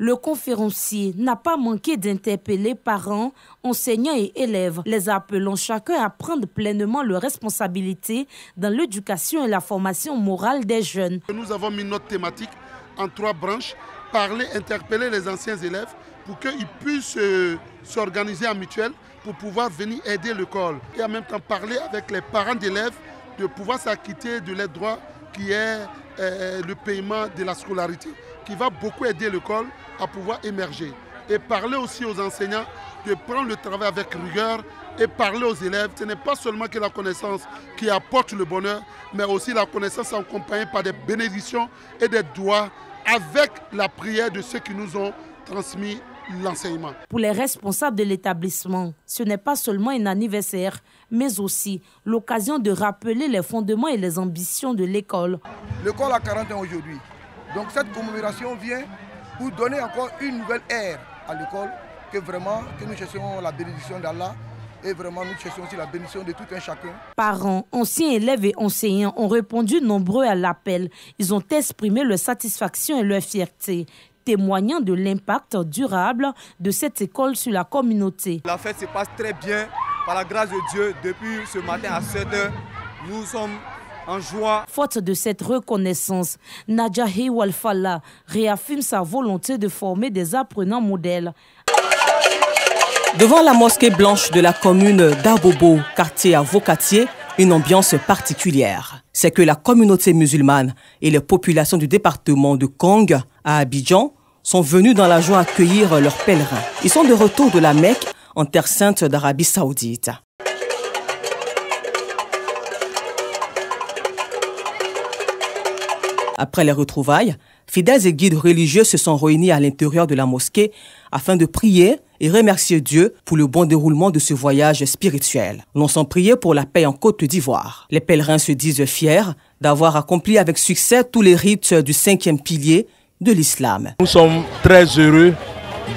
Le conférencier n'a pas manqué d'interpeller parents, enseignants et élèves, les appelant chacun à prendre pleinement leurs responsabilités dans l'éducation et la formation morale des jeunes. Nous avons mis notre thématique en 3 branches, parler, interpeller les anciens élèves pour qu'ils puissent s'organiser en mutuelle pour pouvoir venir aider l'école et en même temps parler avec les parents d'élèves de pouvoir s'acquitter de leurs droits qui est le paiement de la scolarité, qui va beaucoup aider l'école à pouvoir émerger. Et parler aussi aux enseignants de prendre le travail avec rigueur et parler aux élèves. Ce n'est pas seulement que la connaissance qui apporte le bonheur, mais aussi la connaissance accompagnée par des bénédictions et des doigts avec la prière de ceux qui nous ont transmis l'enseignement. Pour les responsables de l'établissement, ce n'est pas seulement un anniversaire, mais aussi l'occasion de rappeler les fondements et les ambitions de l'école. L'école a 40 ans aujourd'hui. Donc cette commémoration vient pour donner encore une nouvelle ère à l'école, que nous cherchons la bénédiction d'Allah et vraiment nous cherchons aussi la bénédiction de tout un chacun. Parents, anciens élèves et enseignants ont répondu nombreux à l'appel. Ils ont exprimé leur satisfaction et leur fierté. témoignant de l'impact durable de cette école sur la communauté. La fête se passe très bien, par la grâce de Dieu. Depuis ce matin à 7h, nous sommes en joie. Faute de cette reconnaissance, Nadjahi Walfalla réaffirme sa volonté de former des apprenants modèles. Devant la mosquée blanche de la commune d'Abobo, quartier à Vocatier, une ambiance particulière. C'est que la communauté musulmane et les populations du département de Kong à Abidjan sont venus dans la joie accueillir leurs pèlerins. Ils sont de retour de la Mecque, en terre sainte d'Arabie Saoudite. Après les retrouvailles, fidèles et guides religieux se sont réunis à l'intérieur de la mosquée afin de prier et remercier Dieu pour le bon déroulement de ce voyage spirituel. L'on s'en priait pour la paix en Côte d'Ivoire. Les pèlerins se disent fiers d'avoir accompli avec succès tous les rites du 5e pilier de l'islam. Nous sommes très heureux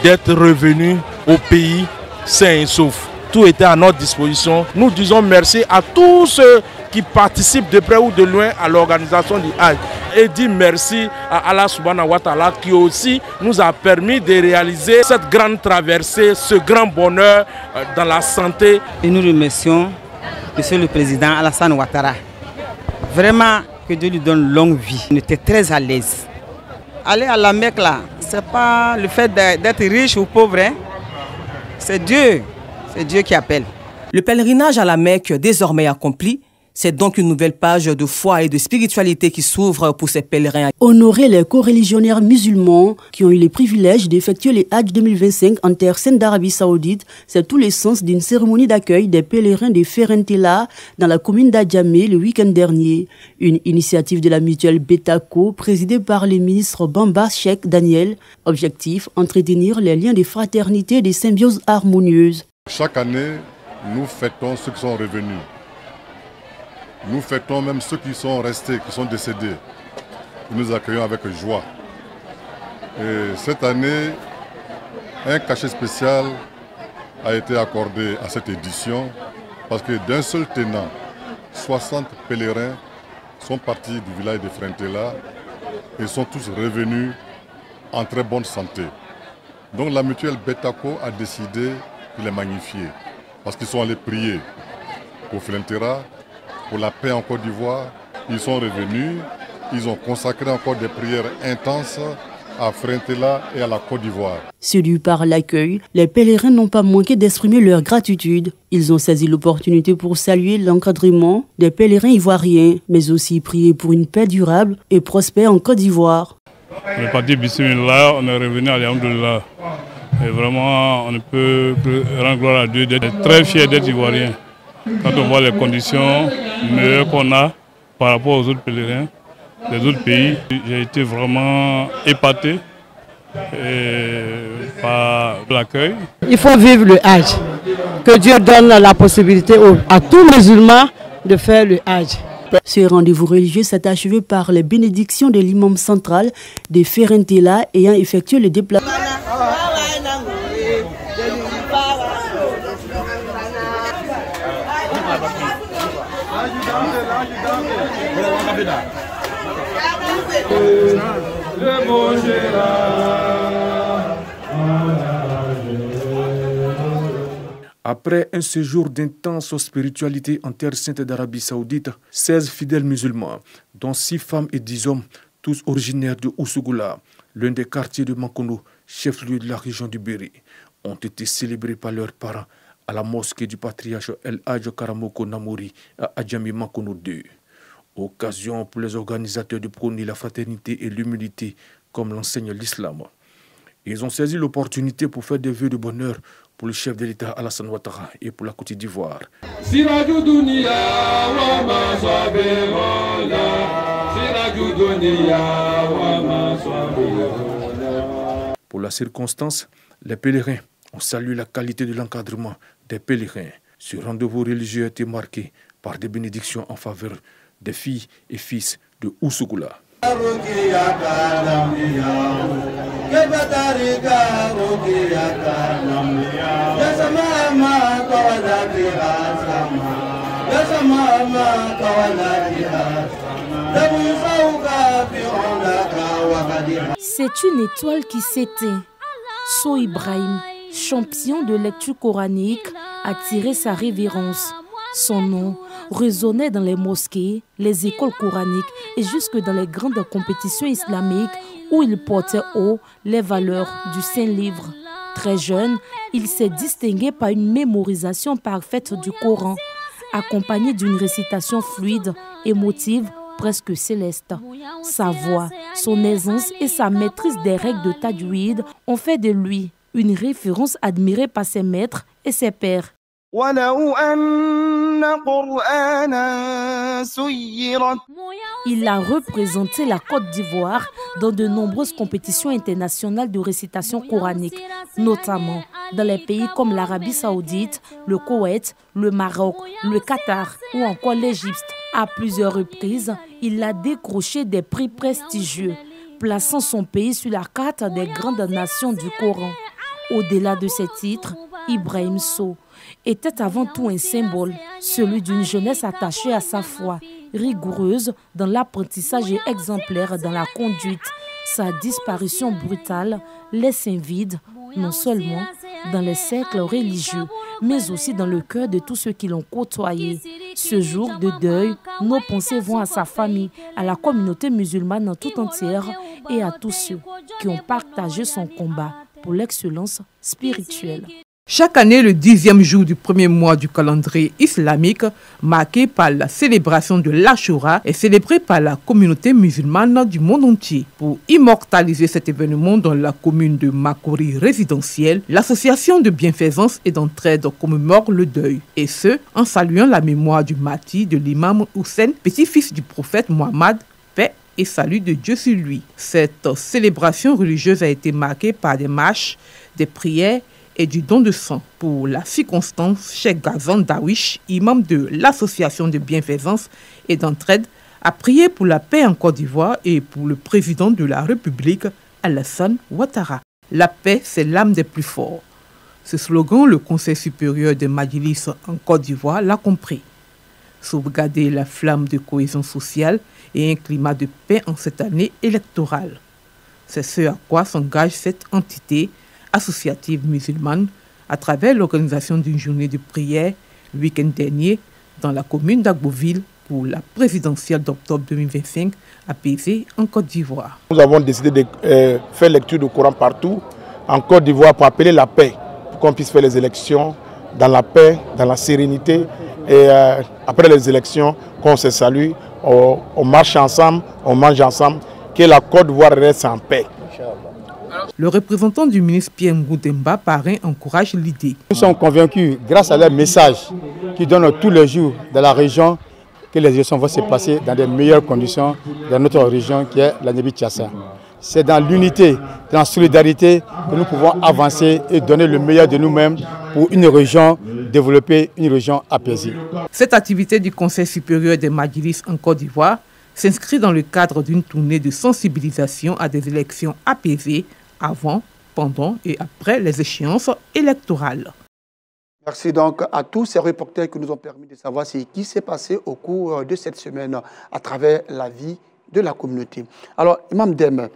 d'être revenus au pays sains et saufs. Tout était à notre disposition. Nous disons merci à tous ceux qui participent de près ou de loin à l'organisation du Hajj. Et dire merci à Allah subhanahu wa ta'ala qui aussi nous a permis de réaliser cette grande traversée, ce grand bonheur dans la santé. Et nous remercions Monsieur le Président Alassane Ouattara. Vraiment que Dieu lui donne longue vie. Il était très à l'aise. Aller à la Mecque là, c'est pas le fait d'être riche ou pauvre, hein? C'est Dieu qui appelle. Le pèlerinage à la Mecque désormais accompli, c'est donc une nouvelle page de foi et de spiritualité qui s'ouvre pour ces pèlerins. Honorer les coreligionnaires musulmans qui ont eu le privilège d'effectuer les Hajj 2025 en terre sainte d'Arabie Saoudite, c'est tout l'essence d'une cérémonie d'accueil des pèlerins de Ferentella dans la commune d'Adjamé le week-end dernier. Une initiative de la mutuelle Betako présidée par le ministre Bamba Cheikh Daniel. Objectif, entretenir les liens de fraternité et de symbiose harmonieuse. Chaque année, nous fêtons ceux qui sont revenus. Nous fêtons même ceux qui sont restés, qui sont décédés. Nous accueillons avec joie. Et cette année, un cachet spécial a été accordé à cette édition parce que d'un seul tenant, 60 pèlerins sont partis du village de Ferentella et sont tous revenus en très bonne santé. Donc la mutuelle Betako a décidé de les magnifier parce qu'ils sont allés prier pour Ferentella, pour la paix en Côte d'Ivoire. Ils sont revenus, ils ont consacré encore des prières intenses à Ferentella et à la Côte d'Ivoire. Séduits par l'accueil, les pèlerins n'ont pas manqué d'exprimer leur gratitude. Ils ont saisi l'opportunité pour saluer l'encadrement des pèlerins ivoiriens, mais aussi prier pour une paix durable et prospère en Côte d'Ivoire. On est parti bismillah, on est revenu à alhamdoulilah. Et vraiment, on ne peut que rendre gloire à Dieu, d'être très fiers d'être ivoirien. Quand on voit les conditions meilleures qu'on a par rapport aux autres pèlerins des autres pays, j'ai été vraiment épaté par l'accueil. Il faut vivre le Hajj. Que Dieu donne la possibilité à tous les musulmans de faire le Hajj. Ce rendez-vous religieux s'est achevé par les bénédictions de l'imam central de Ferentella ayant effectué le déplacement. Après un séjour d'intense spiritualité en terre sainte d'Arabie Saoudite, 16 fidèles musulmans, dont 6 femmes et 10 hommes, tous originaires de Oussougoula, l'un des quartiers de Mankono, chef-lieu de la région du Béri, ont été célébrés par leurs parents à la mosquée du patriarche El Hadj Karamoko Namouri à Adjamé Mankono 2. Occasion pour les organisateurs de prôner la fraternité et l'humilité comme l'enseigne l'islam. Ils ont saisi l'opportunité pour faire des vœux de bonheur pour le chef de l'État Alassane Ouattara et pour la Côte d'Ivoire. Pour la circonstance, les pèlerins ont salué la qualité de l'encadrement des pèlerins. Ce rendez-vous religieux a été marqué par des bénédictions en faveur des filles et fils de Oussougoula. C'est une étoile qui s'éteint. So Ibrahim, champion de lecture coranique, a tiré sa révérence. Son nom résonnait dans les mosquées, les écoles coraniques et jusque dans les grandes compétitions islamiques où il portait haut les valeurs du Saint-Livre. Très jeune, il s'est distingué par une mémorisation parfaite du Coran, accompagnée d'une récitation fluide, émotive, presque céleste. Sa voix, son aisance et sa maîtrise des règles de tajwid ont fait de lui une référence admirée par ses maîtres et ses pairs. Il a représenté la Côte d'Ivoire dans de nombreuses compétitions internationales de récitation coranique, notamment dans les pays comme l'Arabie Saoudite, le Koweït, le Maroc, le Qatar ou encore l'Égypte. À plusieurs reprises, il a décroché des prix prestigieux, plaçant son pays sur la carte des grandes nations du Coran. Au-delà de ces titres, Ibrahim Sow était avant tout un symbole, celui d'une jeunesse attachée à sa foi, rigoureuse dans l'apprentissage et exemplaire dans la conduite. Sa disparition brutale laisse un vide, non seulement dans les cercles religieux, mais aussi dans le cœur de tous ceux qui l'ont côtoyé. Ce jour de deuil, nos pensées vont à sa famille, à la communauté musulmane tout entière et à tous ceux qui ont partagé son combat pour l'excellence spirituelle. Chaque année, le 10e jour du premier mois du calendrier islamique, marqué par la célébration de l'Ashura, est célébré par la communauté musulmane du monde entier. Pour immortaliser cet événement dans la commune de Makori résidentielle, l'association de bienfaisance et d'entraide commémore le deuil. Et ce, en saluant la mémoire du martyr de l'imam Hussein, petit-fils du prophète Mohammed, paix et salut de Dieu sur lui. Cette célébration religieuse a été marquée par des marches, des prières et du don de sang. Pour la circonstance, Cheikh Gazan Dawish, imam de l'association de bienfaisance et d'entraide, a prié pour la paix en Côte d'Ivoire et pour le président de la République, Alassane Ouattara. La paix, c'est l'âme des plus forts. Ce slogan, le Conseil supérieur des Majlis en Côte d'Ivoire l'a compris. Sauvegarder la flamme de cohésion sociale et un climat de paix en cette année électorale. C'est ce à quoi s'engage cette entité associative musulmane à travers l'organisation d'une journée de prière le week-end dernier dans la commune d'Agboville pour la présidentielle d'octobre 2025 apaisée en Côte d'Ivoire. Nous avons décidé de faire lecture du Coran partout en Côte d'Ivoire pour appeler la paix, pour qu'on puisse faire les élections dans la paix, dans la sérénité et après les élections, qu'on se salue, on marche ensemble, on mange ensemble, que la Côte d'Ivoire reste en paix. Le représentant du ministre Pierre Mgoudemba Parrain encourage l'idée. Nous sommes convaincus, grâce à leur message qui donne tous les jours dans la région, que les élections vont se passer dans de meilleures conditions dans notre région qui est la Nébi-Tchassa. C'est dans l'unité, dans la solidarité que nous pouvons avancer et donner le meilleur de nous-mêmes pour une région développée, une région apaisée. Cette activité du Conseil supérieur des Majlis en Côte d'Ivoire s'inscrit dans le cadre d'une tournée de sensibilisation à des élections apaisées avant, pendant et après les échéances électorales. Merci donc à tous ces reporters qui nous ont permis de savoir ce qui s'est passé au cours de cette semaine à travers la vie de la communauté. Alors, Imam Dem,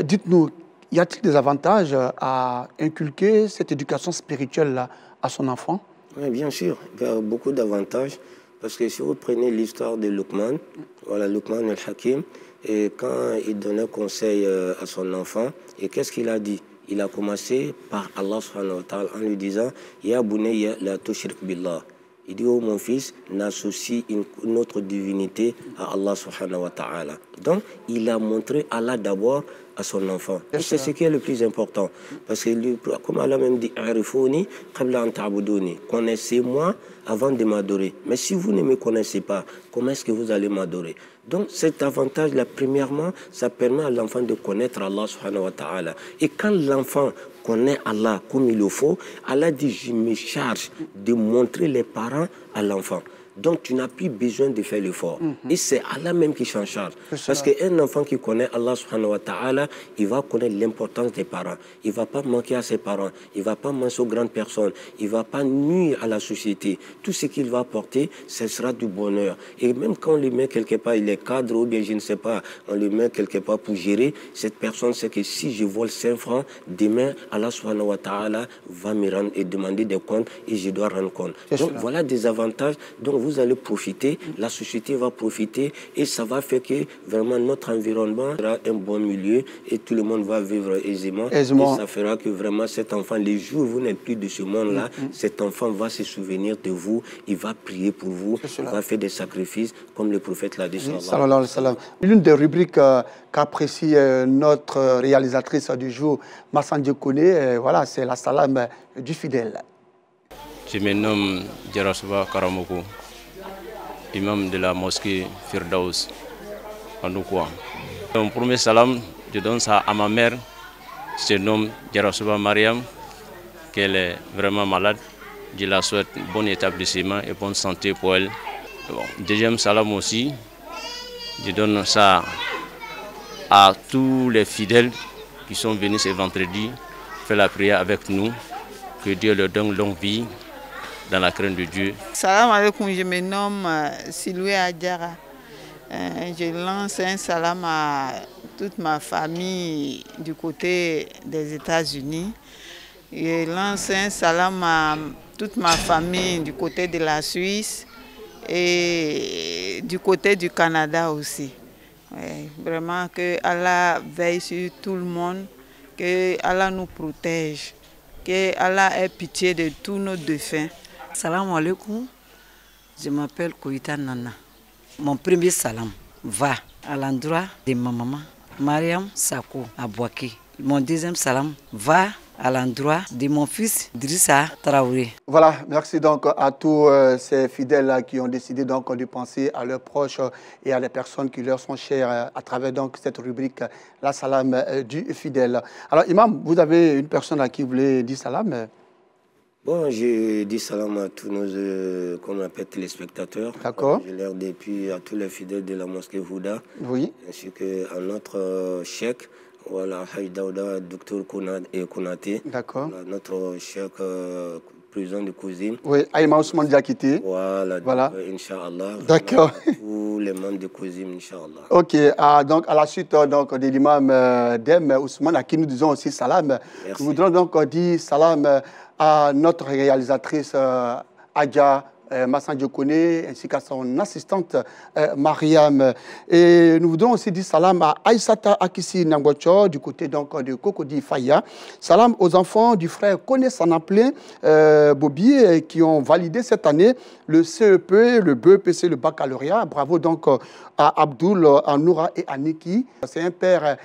dites-nous, y a-t-il des avantages à inculquer cette éducation spirituelle à son enfant? Oui, bien sûr, il y a beaucoup d'avantages. Parce que si vous prenez l'histoire de Luqman, voilà, Luqman al-Hakim, et quand il donnait conseil à son enfant, et qu'est-ce qu'il a dit? Il a commencé par Allah subhanahu wa ta'ala en lui disant « Ya bunayya la tushrik billah ». Il dit « Oh mon fils, n'associe une autre divinité à Allah subhanahu wa ta'ala ». Donc, il a montré Allah d'abord à son enfant. Et c'est ce qui est le plus important. Parce que, comme Allah même dit, connaissez-moi avant de m'adorer. Mais si vous ne me connaissez pas, comment est-ce que vous allez m'adorer? Donc cet avantage-là, premièrement, ça permet à l'enfant de connaître Allah subhanahu wa ta'ala. Et quand l'enfant connaît Allah comme il le faut, Allah dit, je me charge de montrer les parents à l'enfant. Donc tu n'as plus besoin de faire l'effort. Et c'est Allah même qui s'en charge. Parce qu'un enfant qui connaît Allah subhanahu wa ta'ala, il va connaître l'importance des parents. Il ne va pas manquer à ses parents. Il ne va pas manquer aux grandes personnes. Il ne va pas nuire à la société. Tout ce qu'il va apporter, ce sera du bonheur. Et même quand on le met quelque part, il est cadre ou bien je ne sais pas, on le met quelque part pour gérer, cette personne sait que si je vole 5 francs, demain, Allah subhanahu wa ta'ala va me rendre et demander des comptes et je dois rendre compte. Donc voilà des avantages dont vous allez profiter, la société va profiter et ça va faire que vraiment notre environnement sera un bon milieu et tout le monde va vivre aisément. Et ça fera que vraiment cet enfant, les jours où vous n'êtes plus de ce monde-là, cet enfant va se souvenir de vous, il va prier pour vous, il va faire des sacrifices comme le prophète l'a dit. L'une des rubriques qu'apprécie notre réalisatrice du jour, Massan Djekone, voilà, c'est la salam du fidèle. Je me nomme Djarasouba Karamoko, imam de la mosquée Firdaus, Panoukoua. Mon premier salam, je donne ça à ma mère, se nomme Djarasouba Mariam, qu'elle est vraiment malade. Je la souhaite bon établissement et bonne santé pour elle. Bon, deuxième salam aussi, je donne ça à tous les fidèles qui sont venus ce vendredi faire la prière avec nous. Que Dieu leur donne longue vie dans la crainte de Dieu. Salam alaikum, je me nomme Siloué Adjara. Je lance un salam à toute ma famille du côté des États-Unis. Je lance un salam à toute ma famille du côté de la Suisse et du côté du Canada aussi. Ouais, vraiment que Allah veille sur tout le monde, que Allah nous protège, que Allah ait pitié de tous nos défunts. Salam alaikum, je m'appelle Koïta Nana. Mon premier salam va à l'endroit de ma maman, Mariam Sako, à Boaké. Mon deuxième salam va à l'endroit de mon fils Drissa Traoré. Voilà, merci donc à tous ces fidèles qui ont décidé donc de penser à leurs proches et à les personnes qui leur sont chères à travers donc cette rubrique la salam du fidèle. Alors Imam, vous avez une personne à qui vous voulez dire salam? Bon, je dis salam à tous nos qu'on appelle téléspectateurs. D'accord. Je leur dis puis à tous les fidèles de la mosquée Houda. Oui. Ainsi qu'à notre cheikh. Voilà, Haïdaouda, docteur Konaté. D'accord. Voilà, notre cheikh président de Cousine. Oui, Aïma Ousmane Diakité. Voilà. Inch'Allah. D'accord. Voilà, tous les membres de Cousine, Inch'Allah. Ok, donc à la suite donc, de l'imam Dem Ousmane, à qui nous disons aussi salam. Merci. Nous voudrons donc dire salam à notre réalisatrice Adja Massan Djekone ainsi qu'à son assistante Mariam. Et nous voudrons aussi dire salam à Aïssata Akissi Nangocho du côté donc de Cocody Faya. Salam aux enfants du frère Kone Sanaplé Bobi qui ont validé cette année le CEP, le BEPC, le baccalauréat. Bravo donc à Abdoul, à Noura et à Niki. C'est un père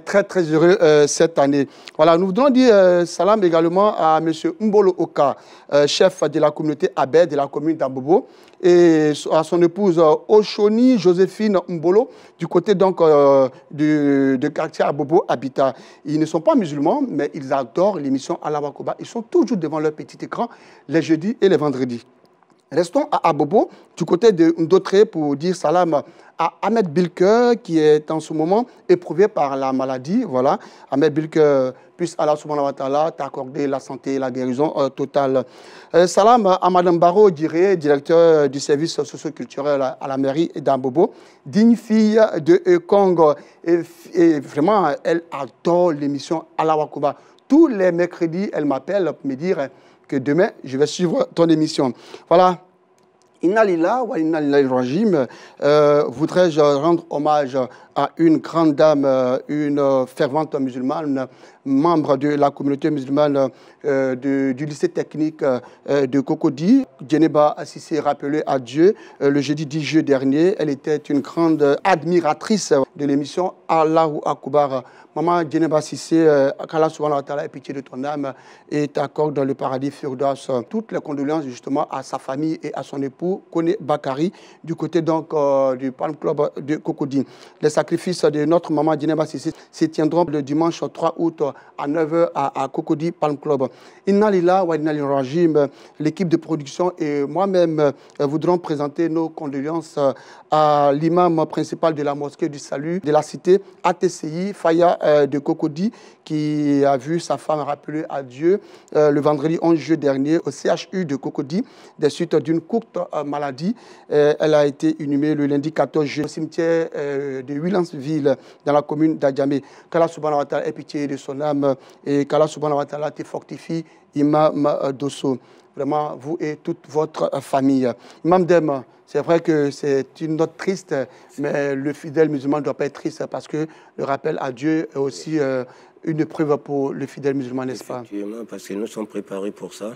très très heureux cette année. Voilà, nous voudrons dire salam également à M. Mbolo Oka, chef de la communauté Abed de la commune d'Ambobo, et à son épouse Oshoni Joséphine Mbolo, du côté donc de quartier Abobo Habitat. Ils ne sont pas musulmans, mais ils adorent l'émission Allah Wakoba. Ils sont toujours devant leur petit écran les jeudis et les vendredis. Restons à Abobo, du côté de Ndotré, pour dire salam à Ahmed Bilke, qui est en ce moment éprouvé par la maladie. Voilà, Ahmed Bilke, puisse Allah subhanahu wa ta'ala t'accorder la santé et la guérison totale. Salam à Madame Baro Diré, directeur du service socio-culturel à la mairie d'Ambobo, digne fille de Congo. Et vraiment, elle adore l'émission Allah Wakoba. Tous les mercredis, elle m'appelle pour me dire que demain, je vais suivre ton émission. Voilà. Inna lillahi wa inna ilayhi raji'un. Voudrais-je rendre hommage à une grande dame, une fervente musulmane, membre de la communauté musulmane du lycée technique de Cocody. Djeneba Sissé rappelée à Dieu le jeudi 10 juillet dernier. Elle était une grande admiratrice de l'émission Allahu Akbar. Maman Djeneba Sissé, qu'Allah subhanahu wa ta'ala ait pitié de ton âme et t'accorde dans le paradis Firdaus. Toutes les condoléances justement à sa famille et à son époux, Kone Bakari, du côté donc du Palm Club de Cocody. Les sacrifices de notre maman Djeneba Sissé se tiendront le dimanche 3 août à 9h à Cocody Palm Club. Inna Lillah wa Inna Ilaihi Raji'un. L'équipe de production et moi-même voudrons présenter nos condoléances à l'imam principal de la mosquée du Salut de la cité ATCI, Faya de Cocody, qui a vu sa femme rappeler à Dieu le vendredi 11 juillet dernier au CHU de Cocody, des suites d'une courte maladie. Elle a été inhumée le lundi 14 juillet au cimetière de Williamsville, dans la commune d'Adjamé. Qu'Allah subhanahu wa ta'ala ait pitié de son âme et qu'Allah subhanahu wa ta'ala te fortifie, Imam Dosso. Vraiment, vous et toute votre famille. Imam Dem, c'est vrai que c'est une note triste, mais le fidèle musulman ne doit pas être triste parce que le rappel à Dieu est aussi une preuve pour le fidèle musulman, n'est-ce pas? Effectivement, parce que nous sommes préparés pour ça.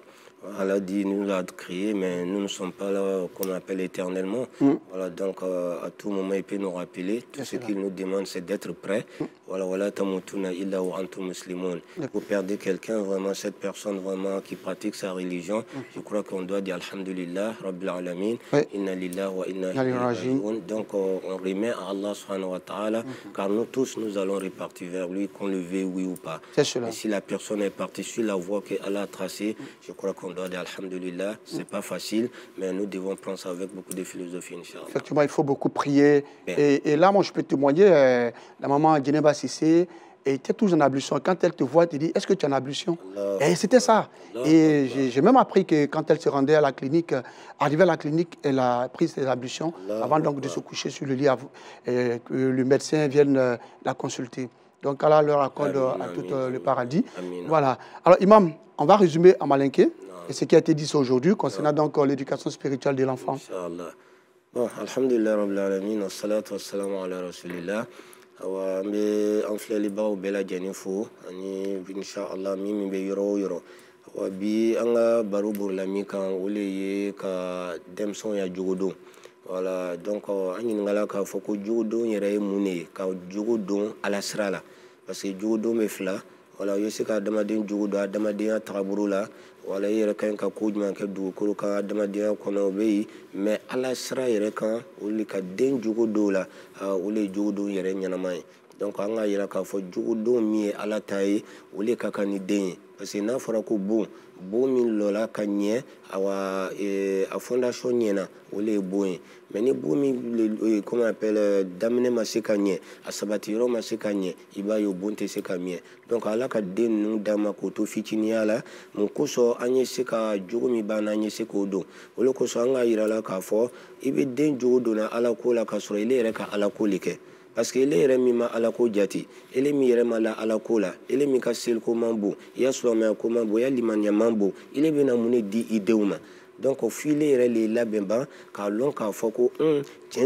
Allah dit, nous a créé, mais nous ne sommes pas là, qu'on appelle éternellement. Voilà, donc à tout moment, il peut nous rappeler. Tout ce qu'il nous demande, c'est d'être prêt. Voilà, tamutuna illa wa antum muslimun. Vous perdez quelqu'un, vraiment, cette personne vraiment qui pratique sa religion, je crois qu'on doit dire Alhamdulillah, Rabbil Alamin, Inna Lillah wa Inna Ilaihi Raji'un. Donc on remet à Allah subhanahu wa ta'ala, car nous tous, nous allons repartir vers lui, qu'on le veuille, oui ou pas. Et si la personne est partie sur la voie qu'Allah a tracée, je crois qu'on doit dire Alhamdulillah, c'est pas facile, mais nous devons prendre ça avec beaucoup de philosophie, Inch'Allah. Effectivement, il faut beaucoup prier. Et là, moi, je peux témoigner, la maman Djeneba Sissé était toujours en ablution. Quand elle te voit, elle te dit, est-ce que tu es en ablution? Et c'était ça. Et j'ai même appris que quand elle se rendait à la clinique, arrivée à la clinique, elle a pris ses ablutions avant donc de se coucher sur le lit, et que le médecin vienne la consulter. Donc, Allah leur accorde à tout le paradis. Voilà. Alors, Imam, on va résumer en malinqué. Et ce qui a été dit aujourd'hui concernant donc l'éducation spirituelle de l'enfant. Inch'Allah. Bon, alhamdulillah rabbil alamin, wassalatu wassalamu ala rasulillah. Awa mbe anfleli bawo bela janifo ani inch'Allah mimi be yoro. Awa bi anga barubur lami kan wole ye ka demson ya jugodo. Voilà, donc ani ngala ka foko jugodo yere mune ka jugodo ala srala parce que jugodo me fla. Voilà, je sais qu'Adamaden jugodo Adamaden taburula. Voilà, il y a quelqu'un qui a dit que Adamaden konobe, mais à la sera il y a quelqu'un qui a dit jugodo là, ou les jugodo yere nyanamai. Donc anga il y a quelqu'un qui a dit jugodo mi à la taille, ou les kakani den. Parce que na fora ko bon min lola kanye awa a fondation nyena ou les bon. Mais ni bon mi comment on appelle damene masekanye a sabatiro masekanye iba yo bonte sekamie. Donc ala ka den nu dama ko to fitini ala mon koso anye seka jogo mi bana anye seko do. Olo koso anga ira la ka fo ibe den jogo do na ala ko la ka soro ile reka ala ko like. Parce que les remima ala ko jati, ele mi remala ala ko la, ele mi ka sel ko mambo, ya swama ko mambo, ya limanya mambo, ile bena mune di ideuma. Donc au fil les la bemba ka lon ka foko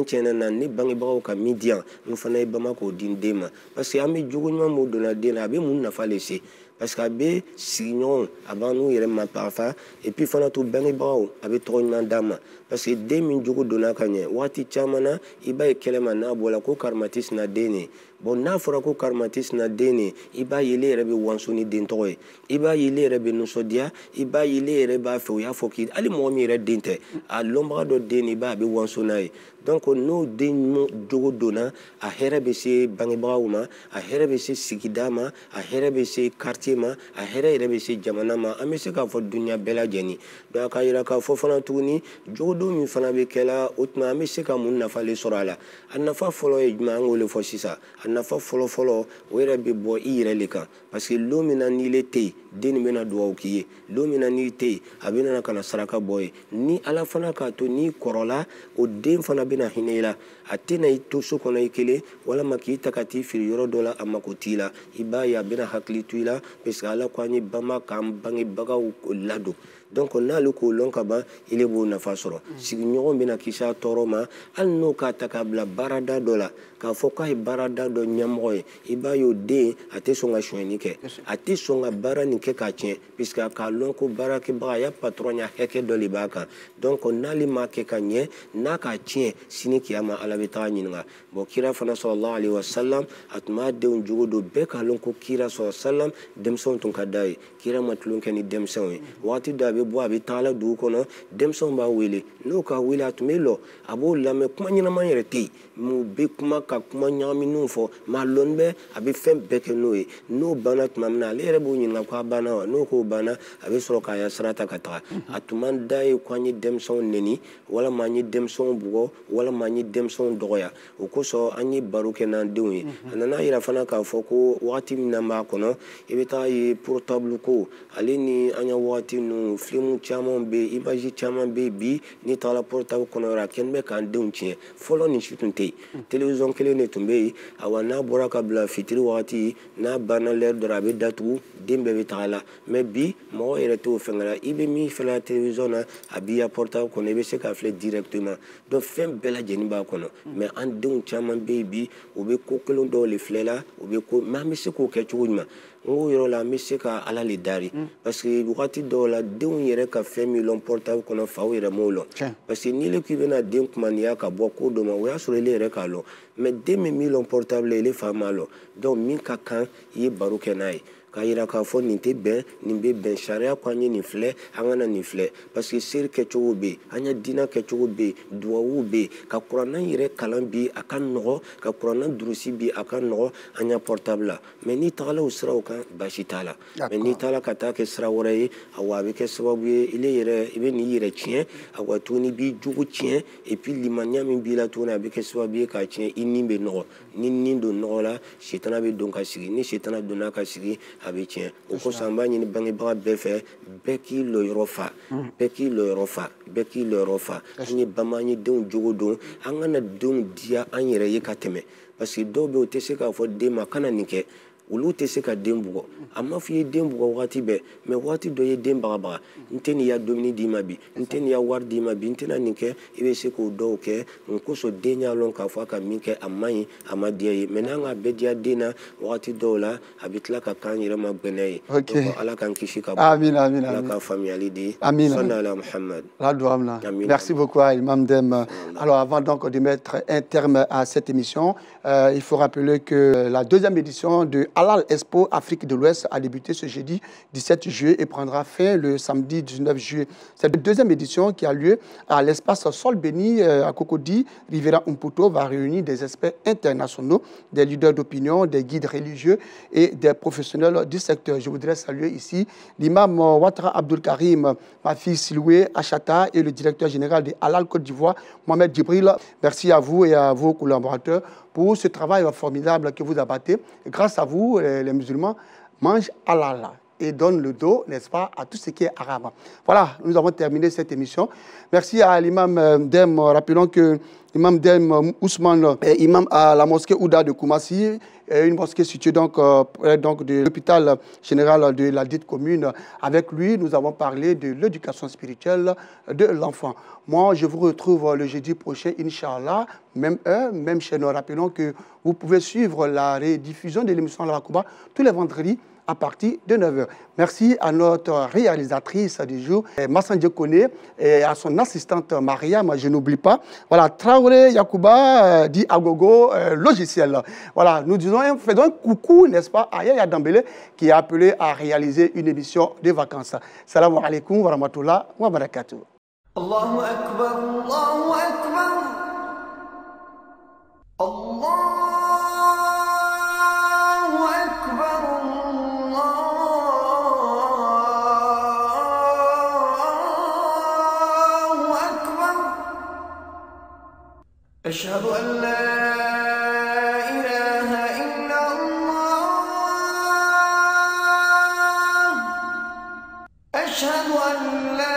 tien na ni bangi ba ka midian, nous fana bama ko dindema. Parce que ami jogo nyamo dona dena be mun na fa laisser. Parce que be signon avant nous il ma parfa et puis fana to bangi ba avec trop dama. Parce que des min jogo dona kanye wati chamana iba kelema na bola ko karmatis na dene. Bon na fora ko karmatis na dene iba yele rebe wansoni dentoy iba yele rebe no sodia iba yele rebe fa ya foki ali mo mi re dente a lombra do dene ba be wansonai. Donc no den jogo dona a herebe se bangibauma a herebe se sigidama a herebe se quartier ma a herebe se jamana ma amese ka fo dunya bela jeni do ka ira ka fo fana tuni jogo mi fana be kela otma amese ka mun na fa le sorala an na fa folo e ma ngole fo sisa nafa folo wera be bo ire leka parce que l'homme ni l'été den mena do kiye l'homme ni té abena kana saraka boy ni ala fana ka to ni korola o den fana bena hinela atena ito sokona ikele wala makita kati fil yoro dola amakotila ibaya bena hakli tuila parce que ala kwani bama kam bangi baga lado. Donc on a le colon kaba il est bon nafa soro sigi nyogo bena kisha toroma al no ka takabla barada dola ka foka e barada do nyamroy iba yo de ate songa shwenike ate songa barani ke ka tien puisque ka lon ko barake ba ya patronya heke do libaka. Donc on a li make kanye na ka tien sini kiyama ala beta nyinga bo kira fana sallallahu alaihi wasallam atma de un jugo do be ka lon ko kira sallallahu alaihi wasallam demson ton kadai kira matlon ken demson wati da be bɔ a bɛ taa la dugu kɔnɔ denmisɛnw b'a wele n'o ka wele a tun bɛ lɔ a b'o lamɛn kuma ɲɛnama yɛrɛ tɛ yen mu bɛ kuma ka kuma ɲagaminenw fɔ maa lɔnni bɛ a bɛ fɛn bɛɛ kɛ n'o ye n'o banna tuma min na ale yɛrɛ b'o ɲininka ko a banna wa n'o k'o banna a bɛ sɔrɔ k'a ya sira ta ka taga a tun man da ye ko an ye denmisɛnw neni walama an ye denmisɛnw bugɔ walama an ye denmisɛnw dɔgɔya o kosɔn an ye baro kɛ n'an denw ye a nana yira fana k'a fɔ ko wagati min na b'a kɔnɔ i bɛ taa ye portable ko ale ni an ka wagati ninnu film caman bɛ yen image caman bɛ yen bi n'i taara portable kɔnɔ a kɛlen bɛ k'an denw tiɲɛ fɔlɔ nin si tun tɛ yen télévision kelen de tun bɛ yen awa n'a bɔra ka bila fitiri wagati n'a banna l'heure dɔrɔn a bɛ datugu den bɛɛ bɛ taga la mais bi mɔgɔ yɛrɛ t'o fɛngɛ la i bɛ min filɛ télévision na a b'i ya portable kɔnɔ i bɛ se k'a filɛ directement donc fɛn bɛɛ lajɛlen b'a kɔnɔ mais an denw caman bɛ yen bi u bɛ ko kelen dɔw de filɛ la u bɛ ko mais an bɛ se k'o kɛ cogo ɲuman n ko yɔrɔ la an bɛ se ka ala le dari parce que wagati dɔw la denw yɛrɛ ka fɛn min lɔn portable kɔnɔ faw yɛrɛ m'o lɔn parce que n'i le k'i bɛna den kumaniya ka bɔ ko dɔ ma o y'a sɔrɔ ile yɛrɛ k'a lɔn mais den min min lɔn portable la ile fa m'a lɔn donc min ka kan i ye baro kɛ n'a ye k'a yira k'a fɔ nin tɛ bɛn nin bɛ bɛn sariya ko an ye nin filɛ an kana nin filɛ parce que seri kɛcogo bɛ yen an ka diinɛ kɛcogo bɛ yen duwawu bɛ yen ka kuranna yɛrɛ kalan bi a ka nɔgɔ ka kuranna durusi bi a ka nɔgɔ an ka portable la mais n'i tagala o siraw kan basi t'a la mais n'i taara ka taa kɛ sira wɛrɛ ye awa a bɛ kɛ sababu ye ile yɛrɛ i bɛ n'i yɛrɛ tiɲɛ awa tuguni i b'i jogo tiɲɛ et puis limaniya min b'i la tuguni a bɛ kɛ sababu ye k'a tiɲɛ i nin bɛ nɔgɔ ni nin don nɔgɔ la sitana bɛ don ka sigi ni sitana donna ka sigi a bɛ tiɲɛ o kosɔn an b'a ɲini bangebaga bɛɛ fɛ bɛɛ k'i lɔyɔrɔ fa bɛɛ k'i lɔyɔrɔ fa bɛɛ k'i lɔyɔrɔ fa an ye bama an ye denw jogo don an kana denw diya an yɛrɛ ye ka tɛmɛ parce que dɔw bɛ yen o tɛ se k'a fɔ den ma kana nin kɛ olu tɛ se ka den bugɔ a ma fɔ i ye den bugɔ wagati bɛɛ mais wagati dɔ ye den bagabaga n tɛ nin ya dumuni d'i ma bi n tɛ nin ya wari d'i ma bi n tɛna nin kɛ i bɛ se k'o dɔw kɛ n kosɔn den y'a lɔn k'a fɔ a ka min kɛ a man ɲi a ma diya ye mais n'an k'a bɛɛ diya den na wagati dɔw la a bɛ tila ka k'an yɛrɛ ma gbɛnɛ ye donc ala k'an kisi ka bɔ ala ka faamuyali di sallallahu Muhammad. Merci beaucoup à Imam Dem. Alors avant donc de mettre un terme à cette émission, il faut rappeler que la deuxième édition de Halal Expo Afrique de l'Ouest a débuté ce jeudi 17 juillet et prendra fin le samedi 19 juillet. Cette deuxième édition qui a lieu à l'espace Sol Béni à Cocody, Rivera Umputo, va réunir des experts internationaux, des leaders d'opinion, des guides religieux et des professionnels du secteur. Je voudrais saluer ici l'imam Ouattara Abdul Karim, ma fille Siloué Achata et le directeur général de Halal Côte d'Ivoire, Mohamed Djibril. Merci à vous et à vos collaborateurs pour ce travail formidable que vous abattez. Et grâce à vous, les musulmans mangent halal et donnent le dos, n'est-ce pas, à tout ce qui est arabe. Voilà, nous avons terminé cette émission. Merci à l'imam Dem. Rappelons que l'imam Dem Ousmane est imam à la mosquée Ouda de Koumassi, une mosquée située donc, près donc, de l'hôpital général de la dite commune. Avec lui, nous avons parlé de l'éducation spirituelle de l'enfant. Moi, je vous retrouve le jeudi prochain, Inch'Allah, même heure, même chaîne. Rappelons que vous pouvez suivre la rediffusion de l'émission La Kuba tous les vendredis à partir de 9h. Merci à notre réalisatrice du jour, Massandje Kone, et à son assistante Maria, moi je n'oublie pas. Voilà, Traoré Yakuba dit Agogo logiciel. Voilà, nous faisons un coucou, n'est-ce pas, à Yaya Dambélé, qui a appelé à réaliser une émission de vacances. Salam alaikum wa rahmatullah wa barakatuh. Allahu Akbar, Allahu Akbar. Allahu Akbar. أشهد أن لا إله إلا الله أشهد أن لا